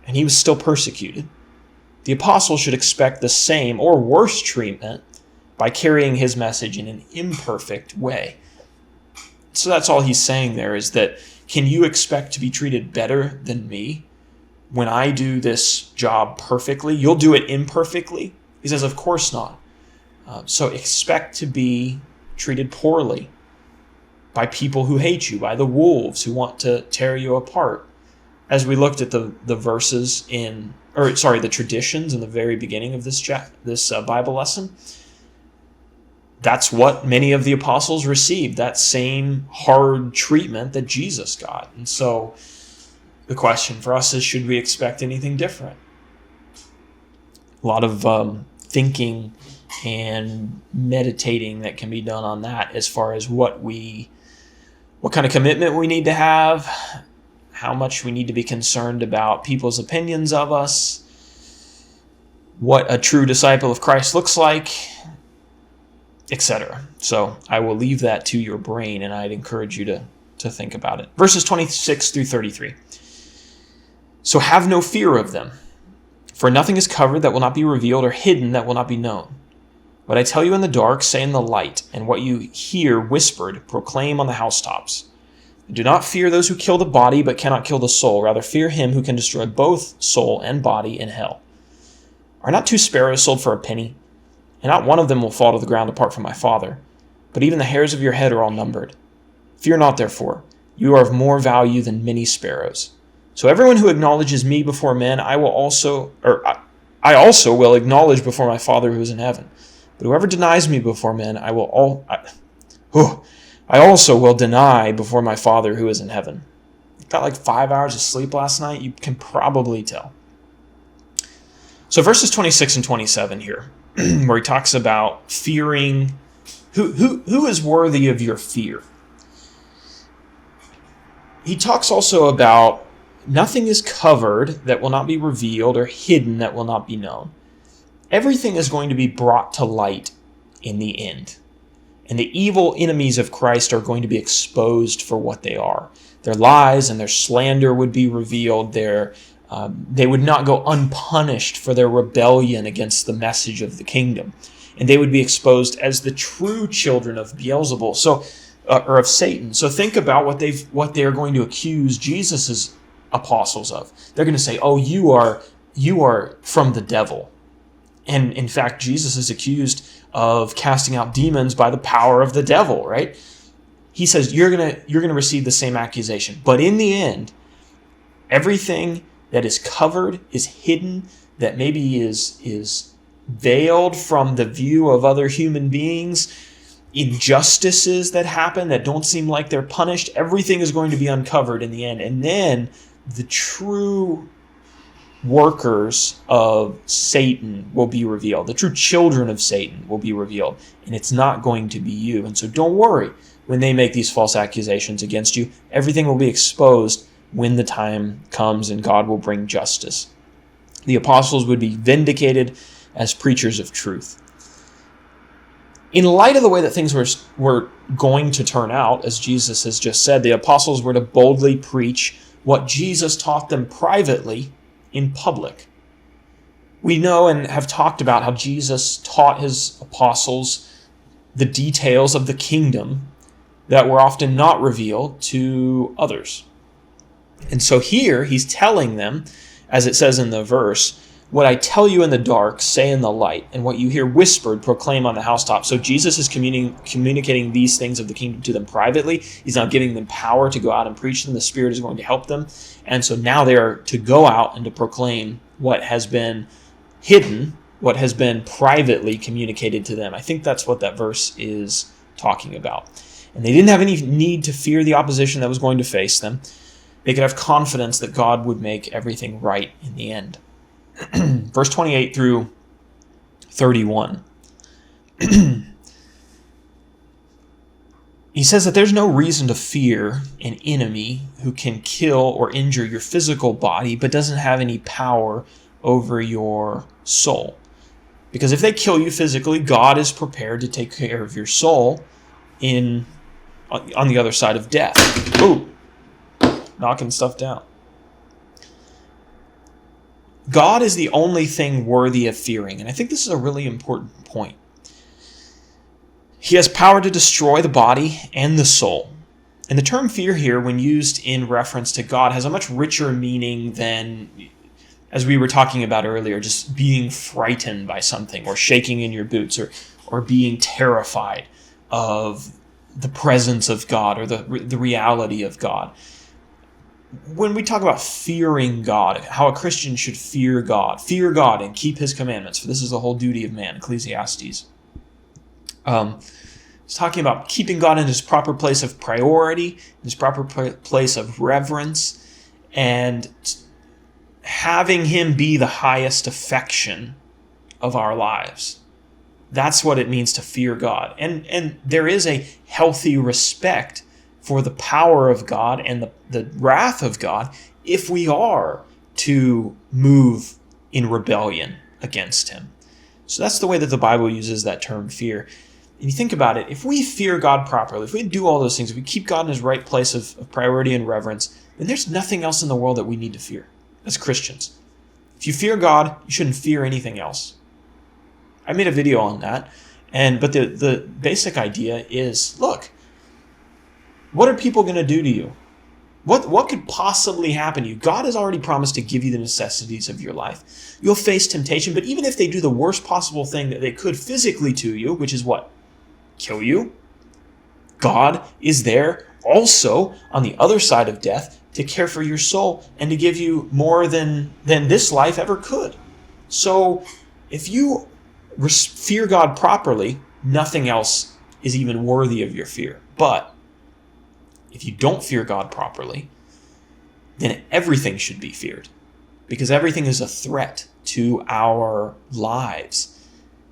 and he was still persecuted, the apostles should expect the same or worse treatment by carrying his message in an imperfect way. So that's all he's saying there, is that, can you expect to be treated better than me when I do this job perfectly? You'll do it imperfectly? He says, of course not. So expect to be treated poorly by people who hate you, by the wolves who want to tear you apart. As we looked at the verses the traditions in the very beginning of this Bible lesson, that's what many of the apostles received, that same hard treatment that Jesus got. And so the question for us is, should we expect anything different? A lot of thinking and meditating that can be done on that, as far as what kind of commitment we need to have, how much we need to be concerned about people's opinions of us, what a true disciple of Christ looks like, etc. So I will leave that to your brain, and I'd encourage you to think about it. Verses 26 through 33. So have no fear of them, for nothing is covered that will not be revealed, or hidden that will not be known. What I tell you in the dark, say in the light, and what you hear whispered, proclaim on the housetops. Do not fear those who kill the body, but cannot kill the soul. Rather fear him who can destroy both soul and body in hell. Are not 2 sparrows sold for a penny? And not one of them will fall to the ground apart from my Father. But even the hairs of your head are all numbered. Fear not, therefore. You are of more value than many sparrows. So everyone who acknowledges me before men, I also will acknowledge before my Father who is in heaven. But whoever denies me before men, I also will deny before my Father who is in heaven. Got like 5 hours of sleep last night. You can probably tell. So verses 26 and 27 here, where he talks about fearing. Who is worthy of your fear? He talks also about nothing is covered that will not be revealed, or hidden that will not be known. Everything is going to be brought to light in the end. And the evil enemies of Christ are going to be exposed for what they are. Their lies and their slander would be revealed. They would not go unpunished for their rebellion against the message of the kingdom. And they would be exposed as the true children of Beelzebul, or of Satan. So think about what they are going to accuse Jesus' apostles of. They're going to say, "Oh, you are from the devil." And in fact, Jesus is accused of casting out demons by the power of the devil, right? He says, you're gonna receive the same accusation. But in the end, everything that is covered, is hidden, that maybe is veiled from the view of other human beings, injustices that happen that don't seem like they're punished, everything is going to be uncovered in the end. And then the true workers of Satan will be revealed. The true children of Satan will be revealed. And it's not going to be you. And so don't worry when they make these false accusations against you. Everything will be exposed when the time comes, and God will bring justice. The apostles would be vindicated as preachers of truth. In light of the way that things were going to turn out, as Jesus has just said, the apostles were to boldly preach what Jesus taught them privately in public. We know and have talked about how Jesus taught his apostles the details of the kingdom that were often not revealed to others. And so here he's telling them, as it says in the verse, What I tell you in the dark, say in the light, and what you hear whispered, proclaim on the housetop. So Jesus is communicating these things of the kingdom to them privately. He's now giving them power to go out and preach them. The Spirit is going to help them. And so now they are to go out and to proclaim what has been hidden, what has been privately communicated to them. I think that's what that verse is talking about. And they didn't have any need to fear the opposition that was going to face them. They could have confidence that God would make everything right in the end. Verse 28 through 31. He says that there's no reason to fear an enemy who can kill or injure your physical body, but doesn't have any power over your soul. Because if they kill you physically, God is prepared to take care of your soul on the other side of death. Ooh, knocking stuff down. God is the only thing worthy of fearing, and I think this is a really important point. He has power to destroy the body and the soul. And the term fear here, when used in reference to God, has a much richer meaning than, as we were talking about earlier, just being frightened by something or shaking in your boots or being terrified of the presence of God or the reality of God. When we talk about fearing God, how a Christian should fear God and keep his commandments, for this is the whole duty of man, Ecclesiastes. It's talking about keeping God in his proper place of priority, in his proper place of reverence, and having him be the highest affection of our lives. That's what it means to fear God. And there is a healthy respect for the power of God and the wrath of God if we are to move in rebellion against him. So that's the way that the Bible uses that term fear. And you think about it, if we fear God properly, if we do all those things, if we keep God in his right place of priority and reverence, then there's nothing else in the world that we need to fear as Christians. If you fear God, you shouldn't fear anything else. I made a video on that, but the basic idea is, look, what are people going to do to you? What could possibly happen to you? God has already promised to give you the necessities of your life. You'll face temptation, but even if they do the worst possible thing that they could physically to you, which is what? Kill you? God is there also on the other side of death to care for your soul and to give you more than this life ever could. So if you fear God properly, nothing else is even worthy of your fear. But if you don't fear God properly, then everything should be feared, because everything is a threat to our lives.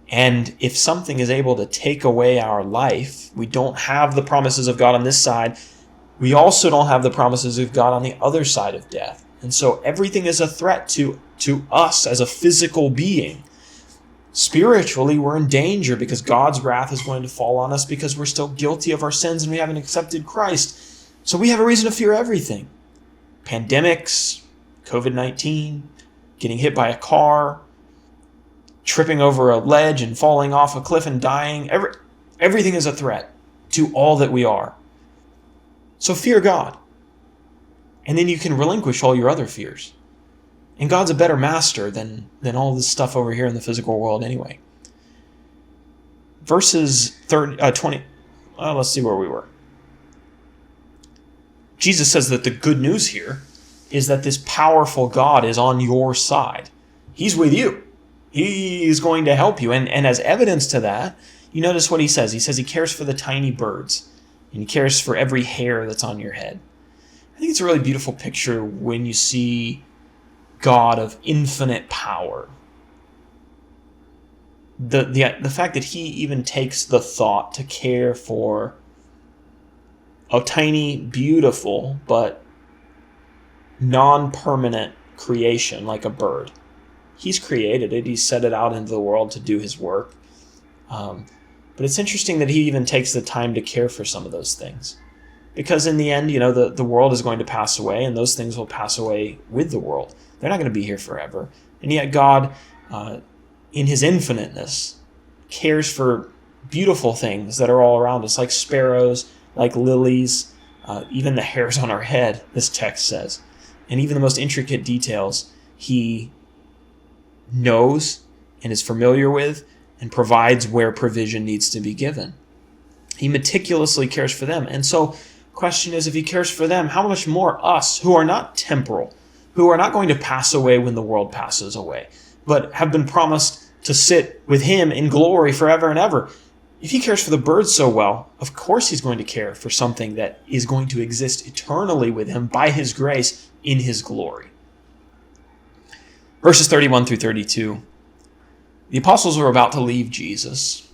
And if something is able to take away our life, we don't have the promises of God on this side. We also don't have the promises of God on the other side of death. And so everything is a threat to us as a physical being. Spiritually, we're in danger because God's wrath is going to fall on us because we're still guilty of our sins and we haven't accepted Christ. So we have a reason to fear everything. Pandemics, COVID-19, getting hit by a car, tripping over a ledge and falling off a cliff and dying. Everything is a threat to all that we are. So fear God. And then you can relinquish all your other fears. And God's a better master than all this stuff over here in the physical world anyway. Verses 20, let's see where we were. Jesus says that the good news here is that this powerful God is on your side. He's with you. He is going to help you. And as evidence to that, you notice what he says. He says he cares for the tiny birds, and he cares for every hair that's on your head. I think it's a really beautiful picture when you see God of infinite power. The fact that he even takes the thought to care for a tiny, beautiful, but non-permanent creation like a bird. He's created it. He's set it out into the world to do his work. But it's interesting that he even takes the time to care for some of those things. Because in the end, the world is going to pass away, and those things will pass away with the world. They're not going to be here forever. And yet God, in his infiniteness, cares for beautiful things that are all around us, like sparrows, like lilies, even the hairs on our head, this text says. And even the most intricate details, he knows and is familiar with and provides where provision needs to be given. He meticulously cares for them. And so the question is, if he cares for them, how much more us who are not temporal, who are not going to pass away when the world passes away, but have been promised to sit with him in glory forever and ever. If he cares for the birds so well, of course he's going to care for something that is going to exist eternally with him by his grace in his glory. Verses 31 through 32. The apostles were about to leave Jesus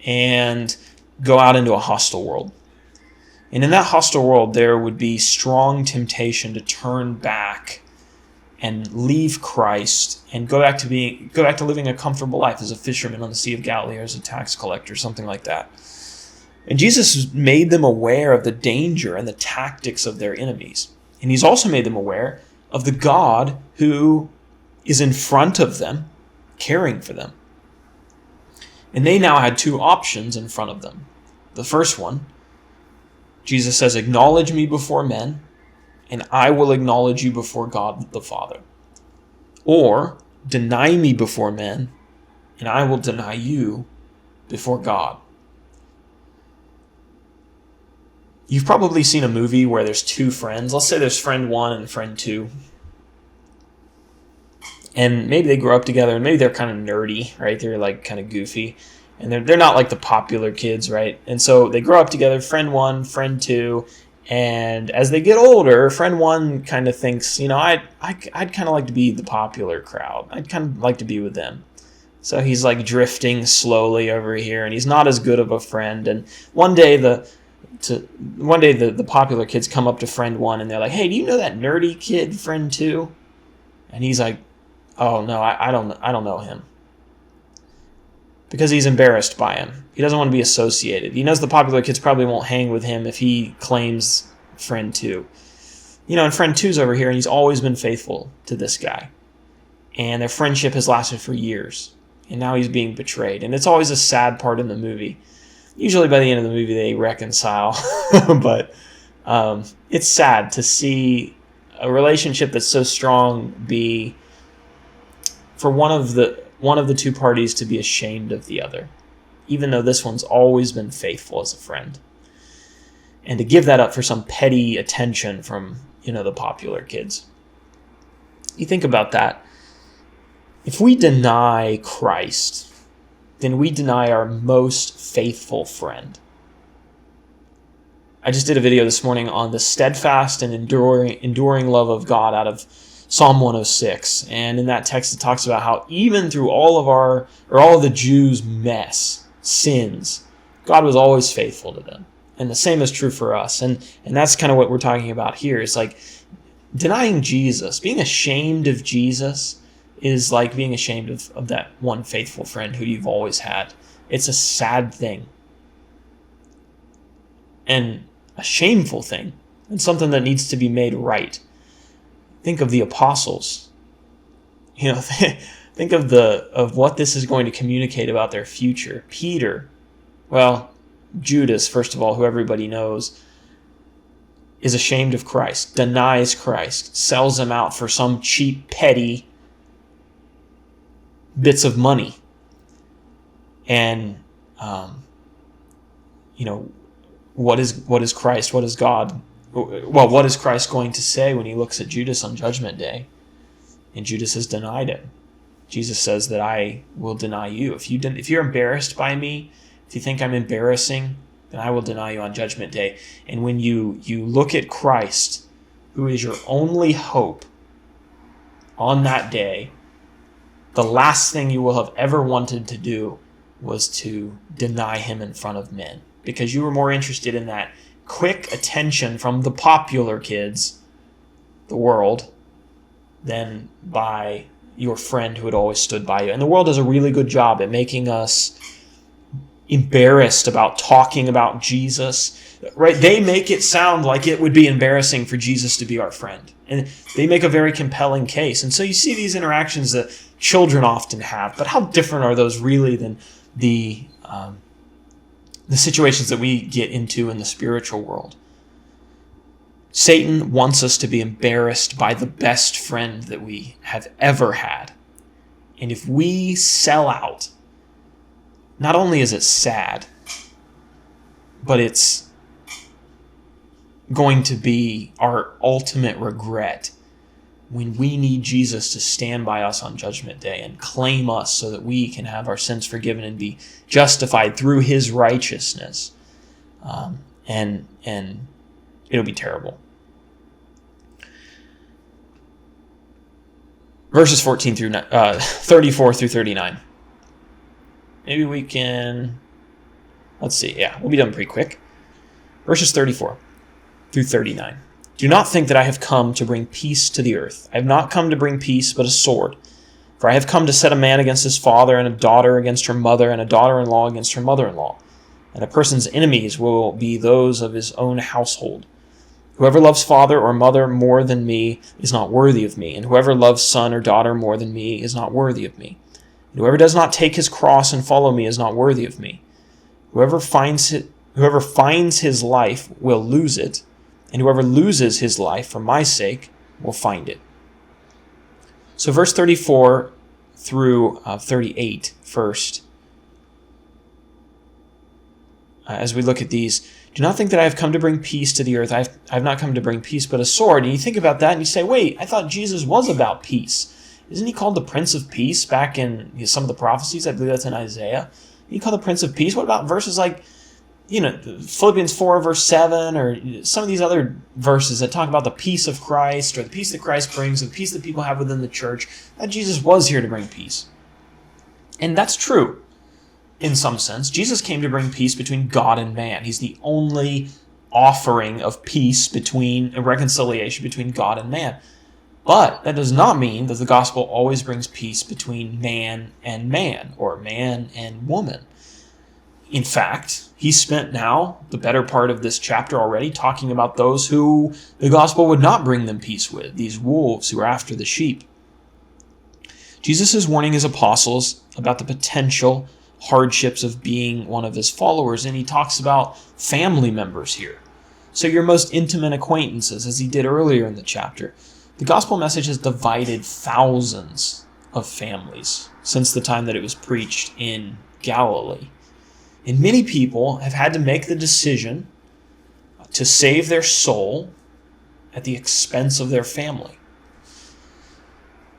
and go out into a hostile world. And in that hostile world, there would be strong temptation to turn back and leave Christ and go back to living a comfortable life as a fisherman on the Sea of Galilee or as a tax collector, something like that. And Jesus made them aware of the danger and the tactics of their enemies. And he's also made them aware of the God who is in front of them, caring for them. And they now had two options in front of them. The first one, Jesus says, "Acknowledge me before men, and I will acknowledge you before God the Father." Or, deny me before men, and I will deny you before God. You've probably seen a movie where there's two friends. Let's say there's friend one and friend two. And maybe they grew up together, and maybe they're kind of nerdy, right? They're like kind of goofy. And they're not like the popular kids, right? And so they grow up together, friend one, friend two. And as they get older, friend one kind of thinks, I'd kind of like to be the popular crowd. I'd kind of like to be with them. So he's like drifting slowly over here, and he's not as good of a friend. And one day the popular kids come up to friend one, and they're like, "Hey, do you know that nerdy kid, friend two?" And he's like, "Oh no, I don't know him." Because he's embarrassed by him. He doesn't want to be associated. He knows the popular kids probably won't hang with him if he claims friend two. And friend two's over here, and he's always been faithful to this guy. And their friendship has lasted for years. And now he's being betrayed. And it's always a sad part in the movie. Usually by the end of the movie they reconcile. But it's sad to see a relationship that's so strong be for one of the two parties to be ashamed of the other, even though this one's always been faithful as a friend. And to give that up for some petty attention from, the popular kids. You think about that. If we deny Christ, then we deny our most faithful friend. I just did a video this morning on the steadfast and enduring love of God out of Psalm 106, and in that text it talks about how even through all of the Jews' sins, God was always faithful to them. And the same is true for us. And that's kind of what we're talking about here. It's like denying Jesus, being ashamed of Jesus is like being ashamed of that one faithful friend who you've always had. It's a sad thing. And a shameful thing. And something that needs to be made right. Think of the apostles. Think of what this is going to communicate about their future. Peter, Judas, first of all, who everybody knows, is ashamed of Christ, denies Christ, sells him out for some cheap, petty bits of money. And, what is Christ? What is God? Well, what is Christ going to say when he looks at Judas on Judgment Day? And Judas has denied him. Jesus says that I will deny you. If you're embarrassed by me, if you think I'm embarrassing, then I will deny you on Judgment Day. And when you look at Christ, who is your only hope on that day, the last thing you will have ever wanted to do was to deny him in front of men. Because you were more interested in that quick attention from the popular kids, the world, than by your friend who had always stood by you. And the world does a really good job at making us embarrassed about talking about Jesus, right? They make it sound like it would be embarrassing for Jesus to be our friend. And they make a very compelling case. And so you see these interactions that children often have, but how different are those really than the situations that we get into in the spiritual world? Satan wants us to be embarrassed by the best friend that we have ever had. And if we sell out, not only is it sad, but it's going to be our ultimate regret when we need Jesus to stand by us on Judgment Day and claim us so that we can have our sins forgiven and be justified through his righteousness. And it'll be terrible. Verses 34 through 39. Maybe we can... Let's see. Yeah, we'll be done pretty quick. Verses 34 through 39. Do not think that I have come to bring peace to the earth. I have not come to bring peace, but a sword. For I have come to set a man against his father, and a daughter against her mother, and a daughter-in-law against her mother-in-law. And a person's enemies will be those of his own household. Whoever loves father or mother more than me is not worthy of me, and whoever loves son or daughter more than me is not worthy of me. And whoever does not take his cross and follow me is not worthy of me. Whoever finds his life will lose it, and whoever loses his life for my sake will find it. So verse 34 through 38 first. As we look at these, do not think that I have come to bring peace to the earth. I have not come to bring peace, but a sword. And you think about that and you say, wait, I thought Jesus was about peace. Isn't he called the Prince of Peace back in some of the prophecies? I believe that's in Isaiah. He called the Prince of Peace. What about verses like, Philippians 4 verse 7, or some of these other verses that talk about the peace of Christ, or the peace that Christ brings, or the peace that people have within the church, that Jesus was here to bring peace. And that's true in some sense. Jesus came to bring peace between God and man. He's the only offering of peace between, a reconciliation between God and man. But that does not mean that the gospel always brings peace between man, or man and woman. In fact, he spent now the better part of this chapter already talking about those who the gospel would not bring them peace with, these wolves who are after the sheep. Jesus is warning his apostles about the potential hardships of being one of his followers, and he talks about family members here. So your most intimate acquaintances, as he did earlier in the chapter. The gospel message has divided thousands of families since the time that it was preached in Galilee. And many people have had to make the decision to save their soul at the expense of their family.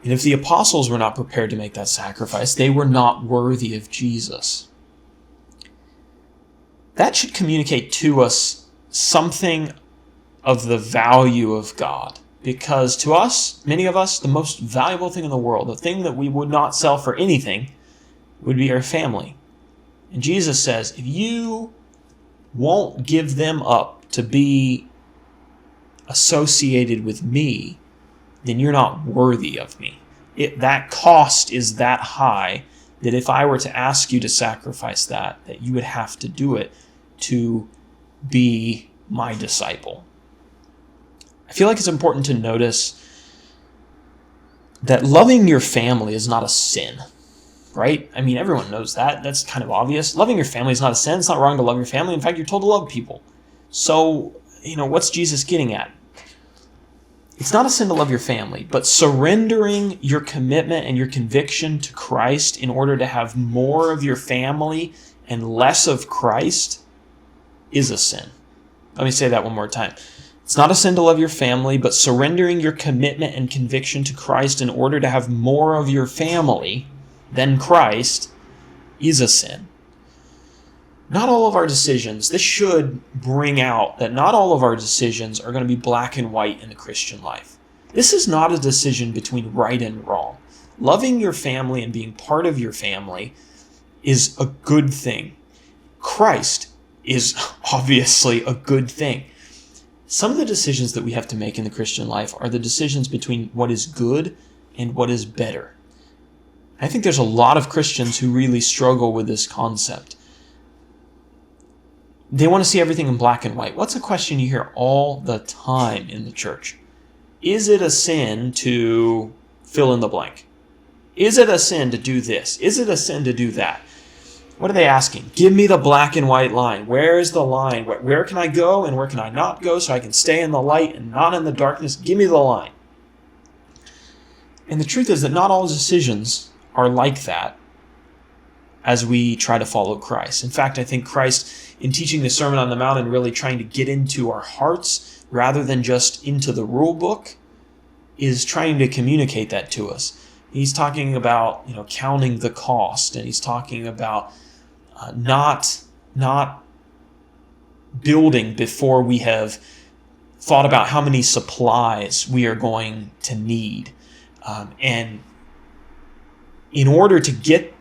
And if the apostles were not prepared to make that sacrifice, they were not worthy of Jesus. That should communicate to us something of the value of God. Because to us, many of us, the most valuable thing in the world, the thing that we would not sell for anything, would be our family. And Jesus says, if you won't give them up to be associated with me, then you're not worthy of me. That cost is that high that if I were to ask you to sacrifice that you would have to do it to be my disciple. I feel like it's important to notice that loving your family is not a sin, right? I mean, everyone knows that. That's kind of obvious. Loving your family is not a sin. It's not wrong to love your family. In fact, you're told to love people. So, what's Jesus getting at? It's not a sin to love your family, but surrendering your commitment and your conviction to Christ in order to have more of your family and less of Christ is a sin. Let me say that one more time. It's not a sin to love your family, but surrendering your commitment and conviction to Christ in order to have more of your family than Christ is a sin. Not all of our decisions, this should bring out that not all of our decisions are going to be black and white in the Christian life. This is not a decision between right and wrong. Loving your family and being part of your family is a good thing. Christ is obviously a good thing. Some of the decisions that we have to make in the Christian life are the decisions between what is good and what is better. I think there's a lot of Christians who really struggle with this concept. They want to see everything in black and white. What's a question you hear all the time in the church? Is it a sin to fill in the blank? Is it a sin to do this? Is it a sin to do that? What are they asking? Give me the black and white line. Where is the line? Where can I go and where can I not go so I can stay in the light and not in the darkness? Give me the line. And the truth is that not all decisions are like that as we try to follow Christ. In fact, I think Christ, in teaching the Sermon on the Mount and really trying to get into our hearts rather than just into the rule book, is trying to communicate that to us. He's talking about, counting the cost, and he's talking about not building before we have thought about how many supplies we are going to need. And in order to get,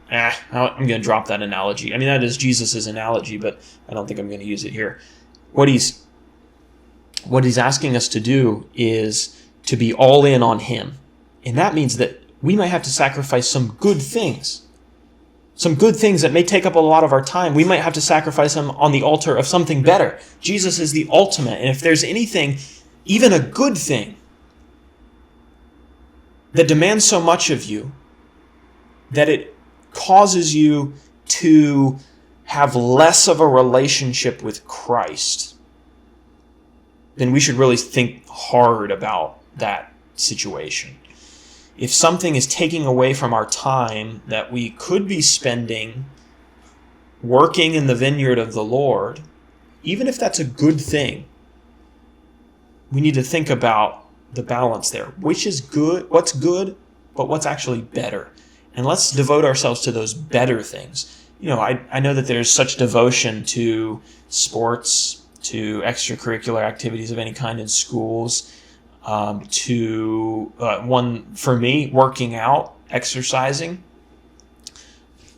I'm going to drop that analogy. I mean, that is Jesus' analogy, but I don't think I'm going to use it here. What he's asking us to do is to be all in on him. And that means that we might have to sacrifice some good things that may take up a lot of our time. We might have to sacrifice them on the altar of something better. Jesus is the ultimate. And if there's anything, even a good thing, that demands so much of you that it causes you to have less of a relationship with Christ, then we should really think hard about that situation. If something is taking away from our time that we could be spending working in the vineyard of the Lord, even if that's a good thing, we need to think about the balance there. Which is good, what's good, but what's actually better. And let's devote ourselves to those better things. I know that there's such devotion to sports, to extracurricular activities of any kind in schools, for me, working out, exercising.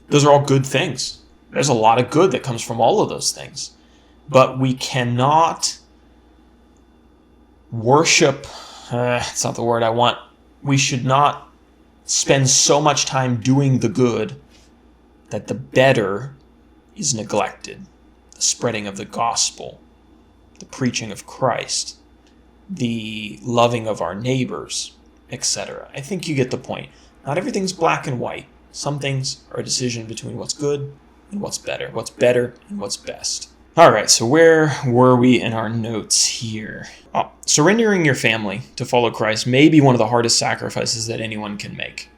Those are all good things. There's a lot of good that comes from all of those things. But we cannot worship, it's not the word I want. We should not spend so much time doing the good that the better is neglected. The spreading of the gospel, the preaching of Christ, the loving of our neighbors, etc. I think you get the point. Not everything's black and white. Some things are a decision between what's good and what's better and what's best. All right, so where were we in our notes here? Surrendering your family to follow Christ may be one of the hardest sacrifices that anyone can make.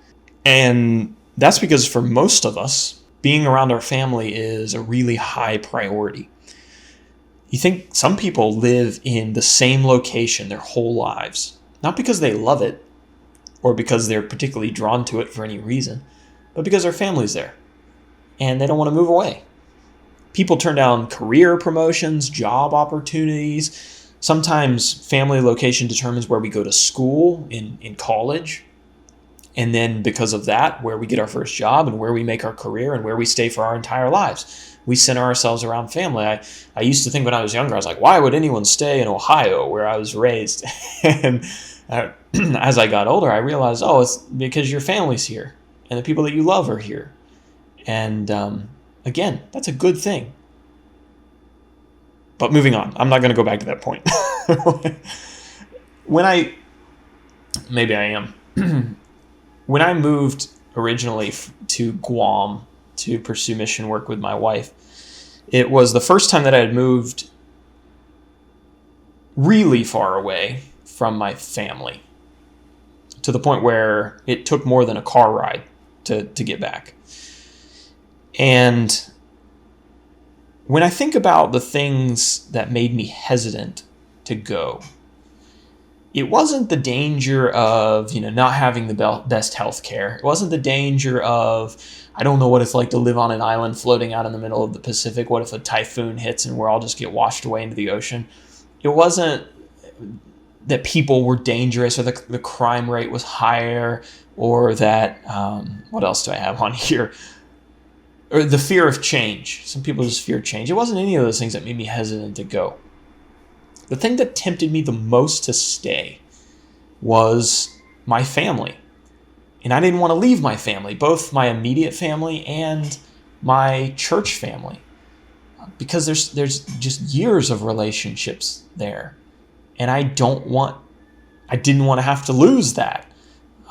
And that's because for most of us, being around our family is a really high priority. You think some people live in the same location their whole lives, not because they love it or because they're particularly drawn to it for any reason, but because their family's there and they don't want to move away. People turn down career promotions, job opportunities. Sometimes family location determines where we go to school in college. And then because of that, where we get our first job and where we make our career and where we stay for our entire lives. We center ourselves around family. I used to think when I was younger, I was like, why would anyone stay in Ohio where I was raised? And as I got older, I realized, it's because your family's here and the people that you love are here. And again, that's a good thing. But moving on, I'm not going to go back to that point. Maybe I am. When I moved originally to Guam to pursue mission work with my wife, it was the first time that I had moved really far away from my family, to the point where it took more than a car ride to get back. And when I think about the things that made me hesitant to go, it wasn't the danger of, not having the best health care. It wasn't the danger of, I don't know what it's like to live on an island floating out in the middle of the Pacific. What if a typhoon hits and we'll all just get washed away into the ocean? It wasn't that people were dangerous or the crime rate was higher or that, what else do I have on here? Or the fear of change. Some people just fear change. It wasn't any of those things that made me hesitant to go. The thing that tempted me the most to stay was my family. And I didn't want to leave my family, both my immediate family and my church family, because there's just years of relationships there. And I didn't want to have to lose that.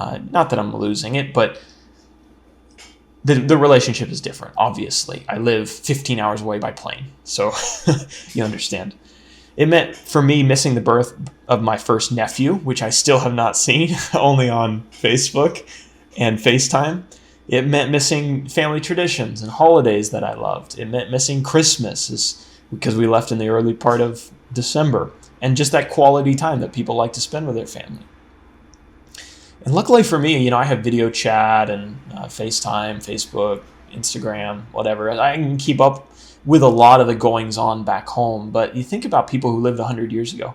Not that I'm losing it, but the relationship is different, obviously. I live 15 hours away by plane, so you understand. It meant for me missing the birth of my first nephew, which I still have not seen, only on Facebook. and FaceTime. It meant missing family traditions and holidays that I loved. It meant missing Christmas because we left in the early part of December, and just that quality time that people like to spend with their family. And luckily for me, I have video chat and FaceTime, Facebook, Instagram, whatever. I can keep up with a lot of the goings on back home. But you think about people who lived 100 years ago,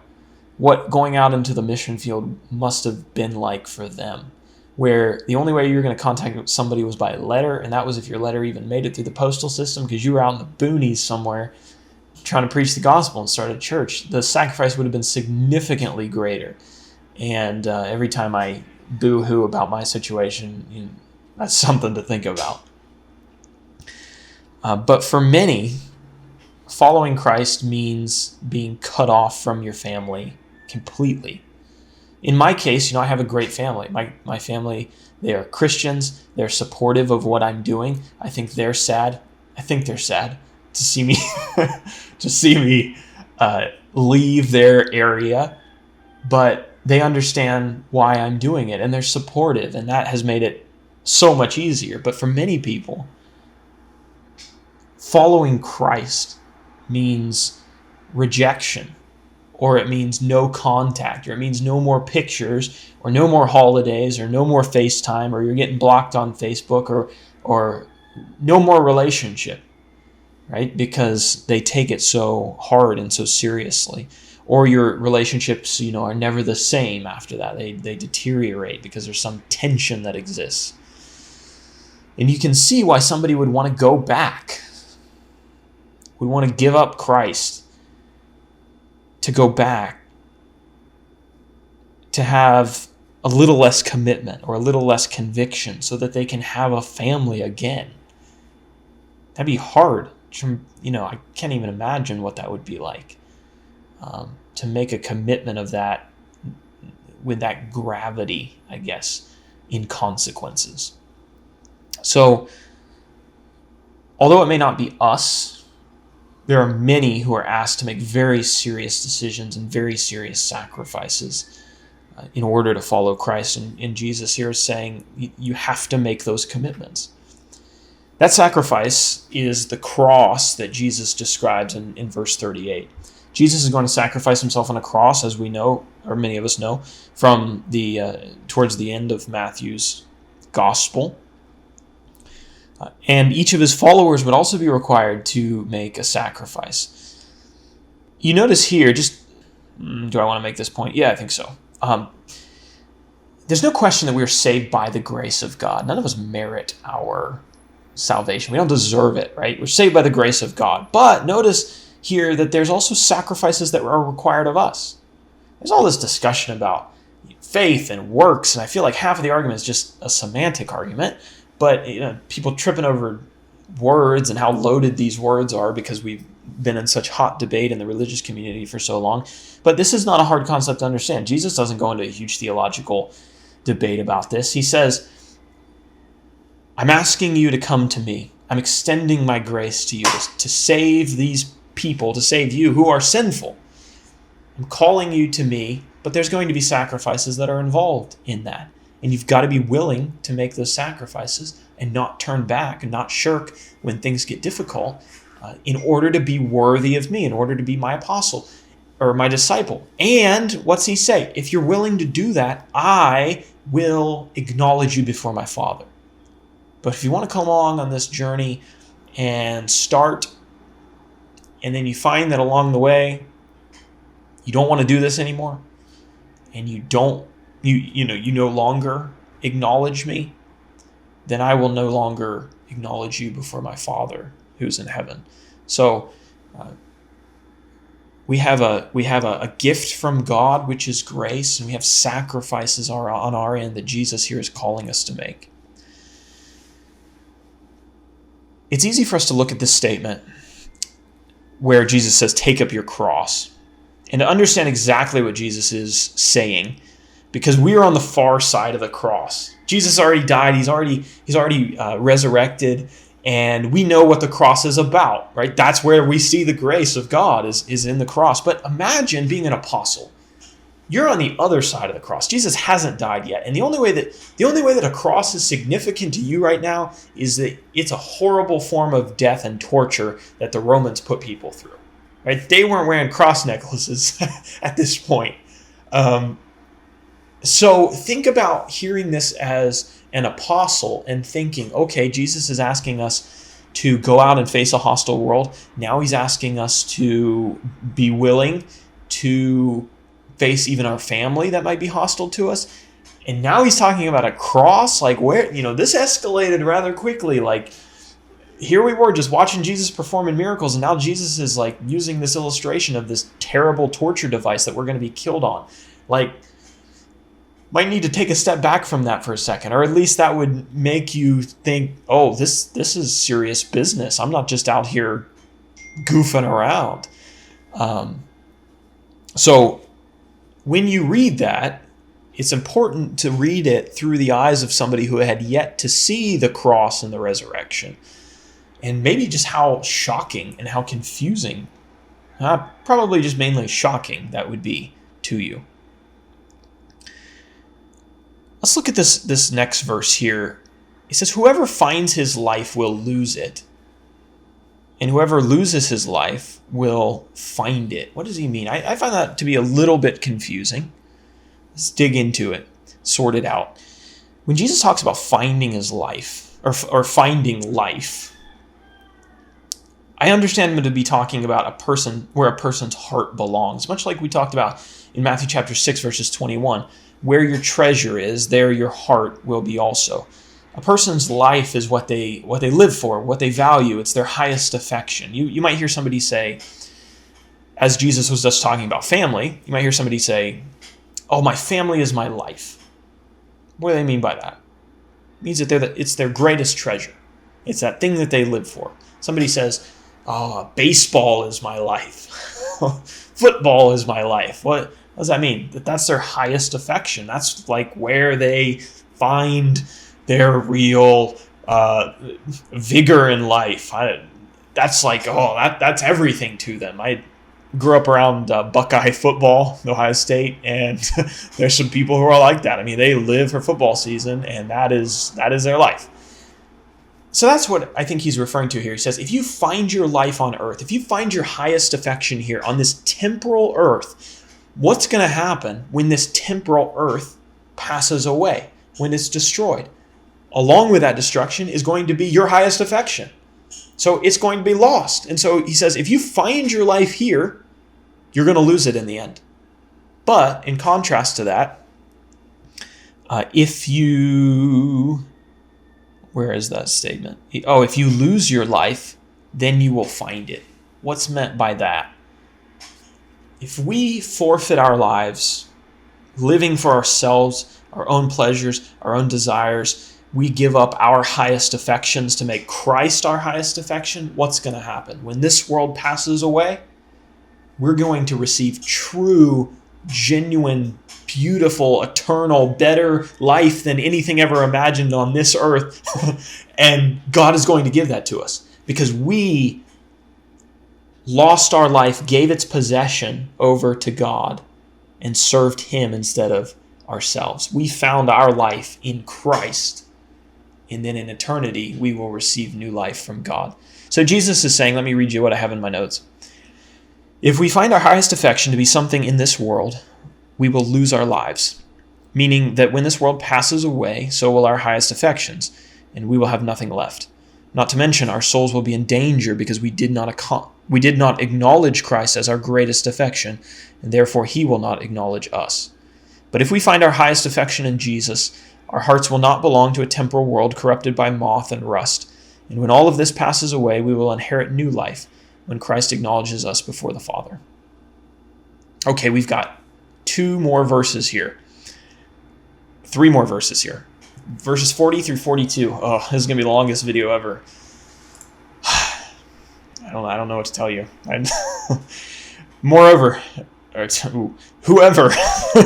what going out into the mission field must have been like for them, where the only way you were going to contact somebody was by letter, and that was if your letter even made it through the postal system, because you were out in the boonies somewhere trying to preach the gospel and start a church. The sacrifice would have been significantly greater. And every time I boo-hoo about my situation, that's something to think about. But for many, following Christ means being cut off from your family completely. In my case, I have a great family. My family, they are Christians. They're supportive of what I'm doing. I think they're sad to see me leave their area, but they understand why I'm doing it, and they're supportive, and that has made it so much easier. But for many people, following Christ means rejection, or it means no contact, or it means no more pictures, or no more holidays, or no more FaceTime, or you're getting blocked on Facebook, or no more relationship, right? Because they take it so hard and so seriously. Or your relationships, are never the same after that. They deteriorate because there's some tension that exists. And you can see why somebody would want to go back, would want to give up Christ to go back, to have a little less commitment or a little less conviction so that they can have a family again. That'd be hard. I can't even imagine what that would be like. To make a commitment of that with that gravity, I guess, in consequences. So, although it may not be us, there are many who are asked to make very serious decisions and very serious sacrifices in order to follow Christ. And Jesus here is saying you have to make those commitments. That sacrifice is the cross that Jesus describes in verse 38. Jesus is going to sacrifice himself on a cross, as we know, or many of us know, from towards the end of Matthew's gospel. And each of his followers would also be required to make a sacrifice. You notice here, do I want to make this point? Yeah, I think so. There's no question that we are saved by the grace of God. None of us merit our salvation. We don't deserve it, right? We're saved by the grace of God. But notice here that there's also sacrifices that are required of us. There's all this discussion about faith and works, and I feel like half of the argument is just a semantic argument, but people tripping over words and how loaded these words are because we've been in such hot debate in the religious community for so long. But this is not a hard concept to understand. Jesus doesn't go into a huge theological debate about this. He says, I'm asking you to come to me. I'm extending my grace to you to save these people, to save you who are sinful. I'm calling you to me, but there's going to be sacrifices that are involved in that. And you've got to be willing to make those sacrifices and not turn back and not shirk when things get difficult in order to be worthy of me, in order to be my apostle or my disciple. And what's he say? If you're willing to do that, I will acknowledge you before my Father. But if you want to come along on this journey and start, and then you find that along the way, you don't want to do this anymore, and you no longer acknowledge me, then I will no longer acknowledge you before my Father who's in heaven. So we have a gift from God, which is grace, and we have sacrifices on our end that Jesus here is calling us to make. It's easy for us to look at this statement where Jesus says, take up your cross, and to understand exactly what Jesus is saying, because we are on the far side of the cross. Jesus already died. He's already resurrected, and we know what the cross is about, right? That's where we see the grace of God is in the cross. But imagine being an apostle. You're on the other side of the cross. Jesus hasn't died yet. And the only way that a cross is significant to you right now is that it's a horrible form of death and torture that the Romans put people through. Right? They weren't wearing cross necklaces at this point. So think about hearing this as an apostle and thinking, okay, Jesus is asking us to go out and face a hostile world. Now he's asking us to be willing to face even our family that might be hostile to us. And now he's talking about a cross. Like, where, this escalated rather quickly. Like, here we were just watching Jesus performing miracles, and now Jesus is like using this illustration of this terrible torture device that we're going to be killed on. Like, might need to take a step back from that for a second, or at least that would make you think, oh, this is serious business. I'm not just out here goofing around. So when you read that, it's important to read it through the eyes of somebody who had yet to see the cross and the resurrection, and maybe just how shocking and how confusing, probably just mainly shocking, that would be to you. Let's look at this next verse here. It says, whoever finds his life will lose it, and whoever loses his life will find it. What does he mean? I find that to be a little bit confusing. Let's dig into it, sort it out. When Jesus talks about finding his life, or finding life, I understand him to be talking about a person where a person's heart belongs, much like we talked about in Matthew chapter 6, verses 21. Where your treasure is, there your heart will be also. A person's life is what they live for, what they value. It's their highest affection. You might hear somebody say, as Jesus was just talking about family, you might hear somebody say, oh, my family is my life. What do they mean by that? It means that it's their greatest treasure. It's that thing that they live for. Somebody says, oh, baseball is my life. Football is my life. What does that mean? That's their highest affection. That's like where they find their real vigor in life. That's like, that's everything to them. I grew up around Buckeye football, Ohio State, and there's some people who are like that. I mean, they live for football season, and that is their life. So that's what I think he's referring to here. He says, if you find your life on earth, if you find your highest affection here on this temporal earth, what's going to happen when this temporal earth passes away, when it's destroyed? Along with that destruction is going to be your highest affection. So it's going to be lost. And so he says, if you find your life here, you're going to lose it in the end. But in contrast to that, where is that statement? If you lose your life, then you will find it. What's meant by that? If we forfeit our lives, living for ourselves, our own pleasures, our own desires, we give up our highest affections to make Christ our highest affection, what's going to happen? When this world passes away, we're going to receive true, genuine, beautiful, eternal, better life than anything ever imagined on this earth. And God is going to give that to us because we lost our life, gave its possession over to God, and served him instead of ourselves. We found our life in Christ. And then in eternity, we will receive new life from God. So Jesus is saying, let me read you what I have in my notes. If we find our highest affection to be something in this world, we will lose our lives. Meaning that when this world passes away, so will our highest affections, and we will have nothing left. Not to mention, our souls will be in danger because we did not acknowledge Christ as our greatest affection, and therefore he will not acknowledge us. But if we find our highest affection in Jesus, our hearts will not belong to a temporal world corrupted by moth and rust. And when all of this passes away, we will inherit new life when Christ acknowledges us before the Father. Okay, we've got 2 more verses here. 3 more verses here. Verses 40 through 42. Oh, this is going to be the longest video ever. I don't know what to tell you. Moreover, whoever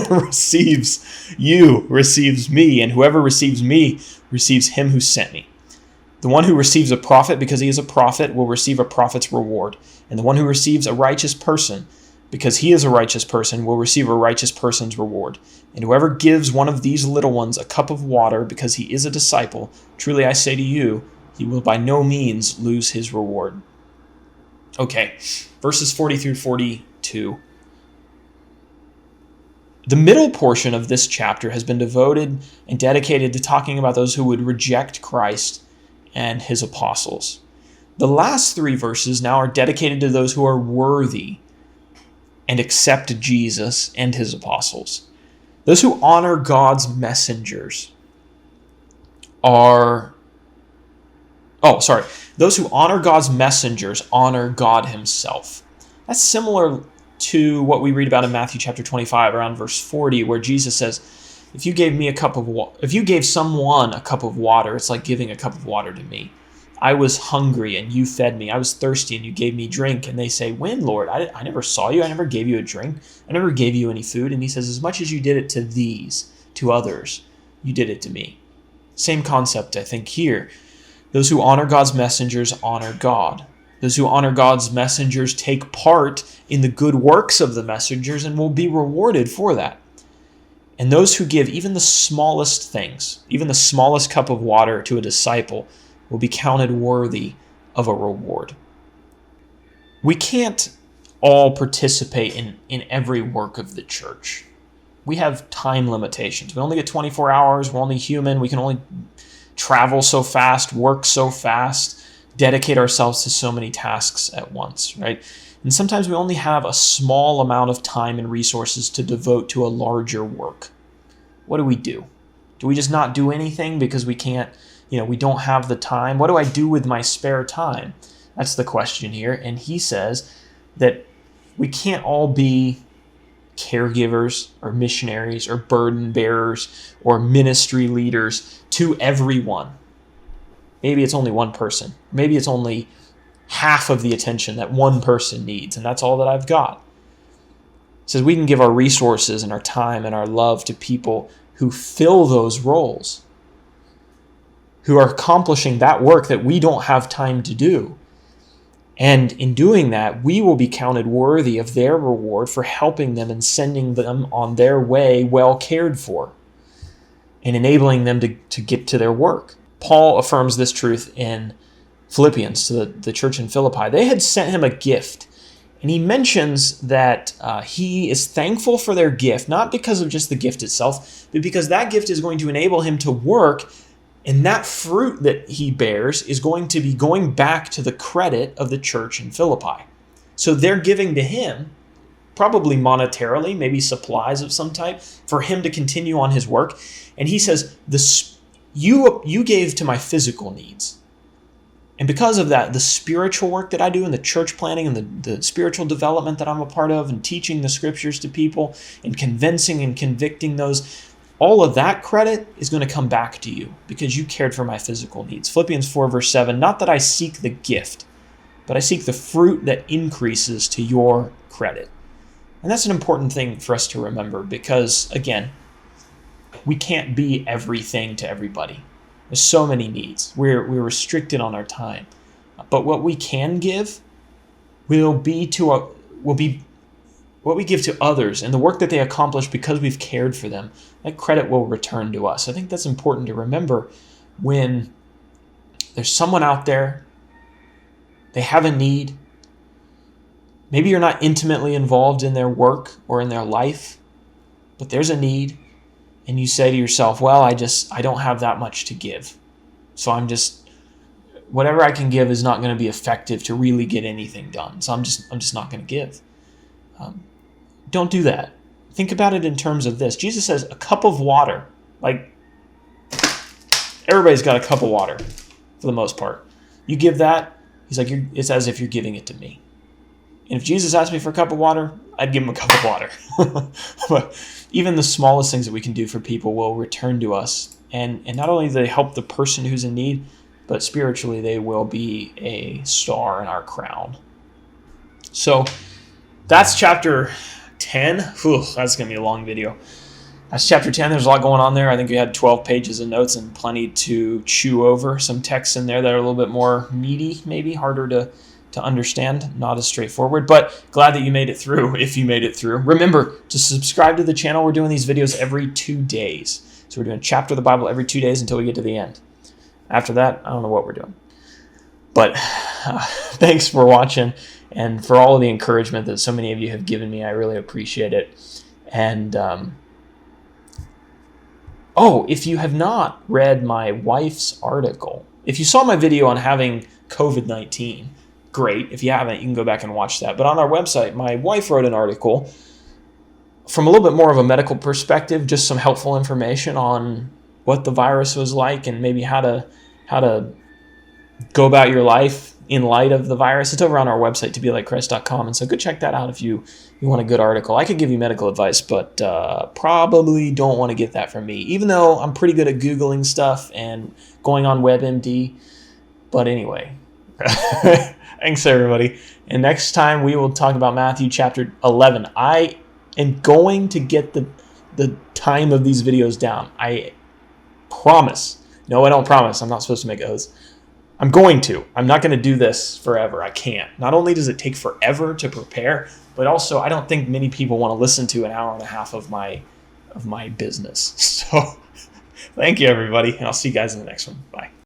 receives you receives me, and whoever receives me receives him who sent me. The one who receives a prophet because he is a prophet will receive a prophet's reward, and the one who receives a righteous person because he is a righteous person, will receive a righteous person's reward. And whoever gives one of these little ones a cup of water because he is a disciple, truly I say to you, he will by no means lose his reward. Okay, verses 40 through 42. The middle portion of this chapter has been devoted and dedicated to talking about those who would reject Christ and his apostles. The last 3 verses now are dedicated to those who are worthy and accept Jesus and his apostles. Those who honor God's messengers Those who honor God's messengers honor God himself. That's similar to what we read about in Matthew chapter 25, around verse 40, where Jesus says, if you gave someone a cup of water, it's like giving a cup of water to me. I was hungry and you fed me. I was thirsty and you gave me drink. And they say, when, Lord? I never saw you. I never gave you a drink. I never gave you any food. And he says, as much as you did it to these, to others, you did it to me. Same concept, I think, here. Those who honor God's messengers honor God. Those who honor God's messengers take part in the good works of the messengers and will be rewarded for that. And those who give even the smallest things, even the smallest cup of water to a disciple, will be counted worthy of a reward. We can't all participate in every work of the church. We have time limitations. We only get 24 hours. We're only human. We can only travel so fast, work so fast, dedicate ourselves to so many tasks at once, right? And sometimes we only have a small amount of time and resources to devote to a larger work. What do? Do we just not do anything because we can't, we don't have the time? What do I do with my spare time? That's the question here. And he says that we can't all be caregivers or missionaries or burden bearers or ministry leaders to everyone. Maybe it's only one person. Maybe it's only half of the attention that one person needs, and that's all that I've got. It says we can give our resources and our time and our love to people who fill those roles, who are accomplishing that work that we don't have time to do. And in doing that, we will be counted worthy of their reward for helping them and sending them on their way well cared for and enabling them to get to their work. Paul affirms this truth in Philippians to the church in Philippi. They had sent him a gift, and he mentions that he is thankful for their gift, not because of just the gift itself, but because that gift is going to enable him to work. And that fruit that he bears is going to be going back to the credit of the church in Philippi. So they're giving to him, probably monetarily, maybe supplies of some type, for him to continue on his work. And he says, you gave to my physical needs. And because of that, the spiritual work that I do in the church planning and the spiritual development that I'm a part of and teaching the scriptures to people and convincing and convicting those, all of that credit is going to come back to you because you cared for my physical needs. Philippians 4 verse 7, not that I seek the gift, but I seek the fruit that increases to your credit. And that's an important thing for us to remember because, again, we can't be everything to everybody. There's so many needs. We're restricted on our time. But what we can give will be what we give to others and the work that they accomplish because we've cared for them. That credit will return to us. I think that's important to remember when there's someone out there, they have a need. Maybe you're not intimately involved in their work or in their life, but there's a need. And you say to yourself, well, I don't have that much to give. So whatever I can give is not going to be effective to really get anything done. So I'm just not going to give. Don't do that. Think about it in terms of this. Jesus says a cup of water. Like, everybody's got a cup of water for the most part. You give that, he's like, it's as if you're giving it to me. And if Jesus asked me for a cup of water, I'd give him a cup of water. But even the smallest things that we can do for people will return to us. And not only do they help the person who's in need, but spiritually they will be a star in our crown. So that's chapter 10. Whew, that's going to be a long video. That's chapter 10. There's a lot going on there. I think we had 12 pages of notes and plenty to chew over. Some texts in there that are a little bit more meaty, maybe harder to to understand, not as straightforward, but glad that you made it through if you made it through. Remember to subscribe to the channel. We're doing these videos every 2 days. So we're doing a chapter of the Bible every 2 days until we get to the end. After that, I don't know what we're doing. But thanks for watching and for all of the encouragement that so many of you have given me. I really appreciate it. And if you have not read my wife's article, if you saw my video on having COVID-19, great. If you haven't, you can go back and watch that. But on our website, my wife wrote an article from a little bit more of a medical perspective, just some helpful information on what the virus was like and maybe how to go about your life in light of the virus. It's over on our website, 2BeLikeChrist.com. And so go check that out if you want a good article. I could give you medical advice, but probably don't want to get that from me, even though I'm pretty good at Googling stuff and going on WebMD. But anyway, thanks everybody. And next time we will talk about Matthew chapter 11. I am going to get the time of these videos down. I promise. No, I don't promise. I'm not supposed to make oaths. I'm going to. I'm not going to do this forever. I can't. Not only does it take forever to prepare, but also I don't think many people want to listen to an hour and a half of my business. So thank you, everybody, and I'll see you guys in the next one. Bye.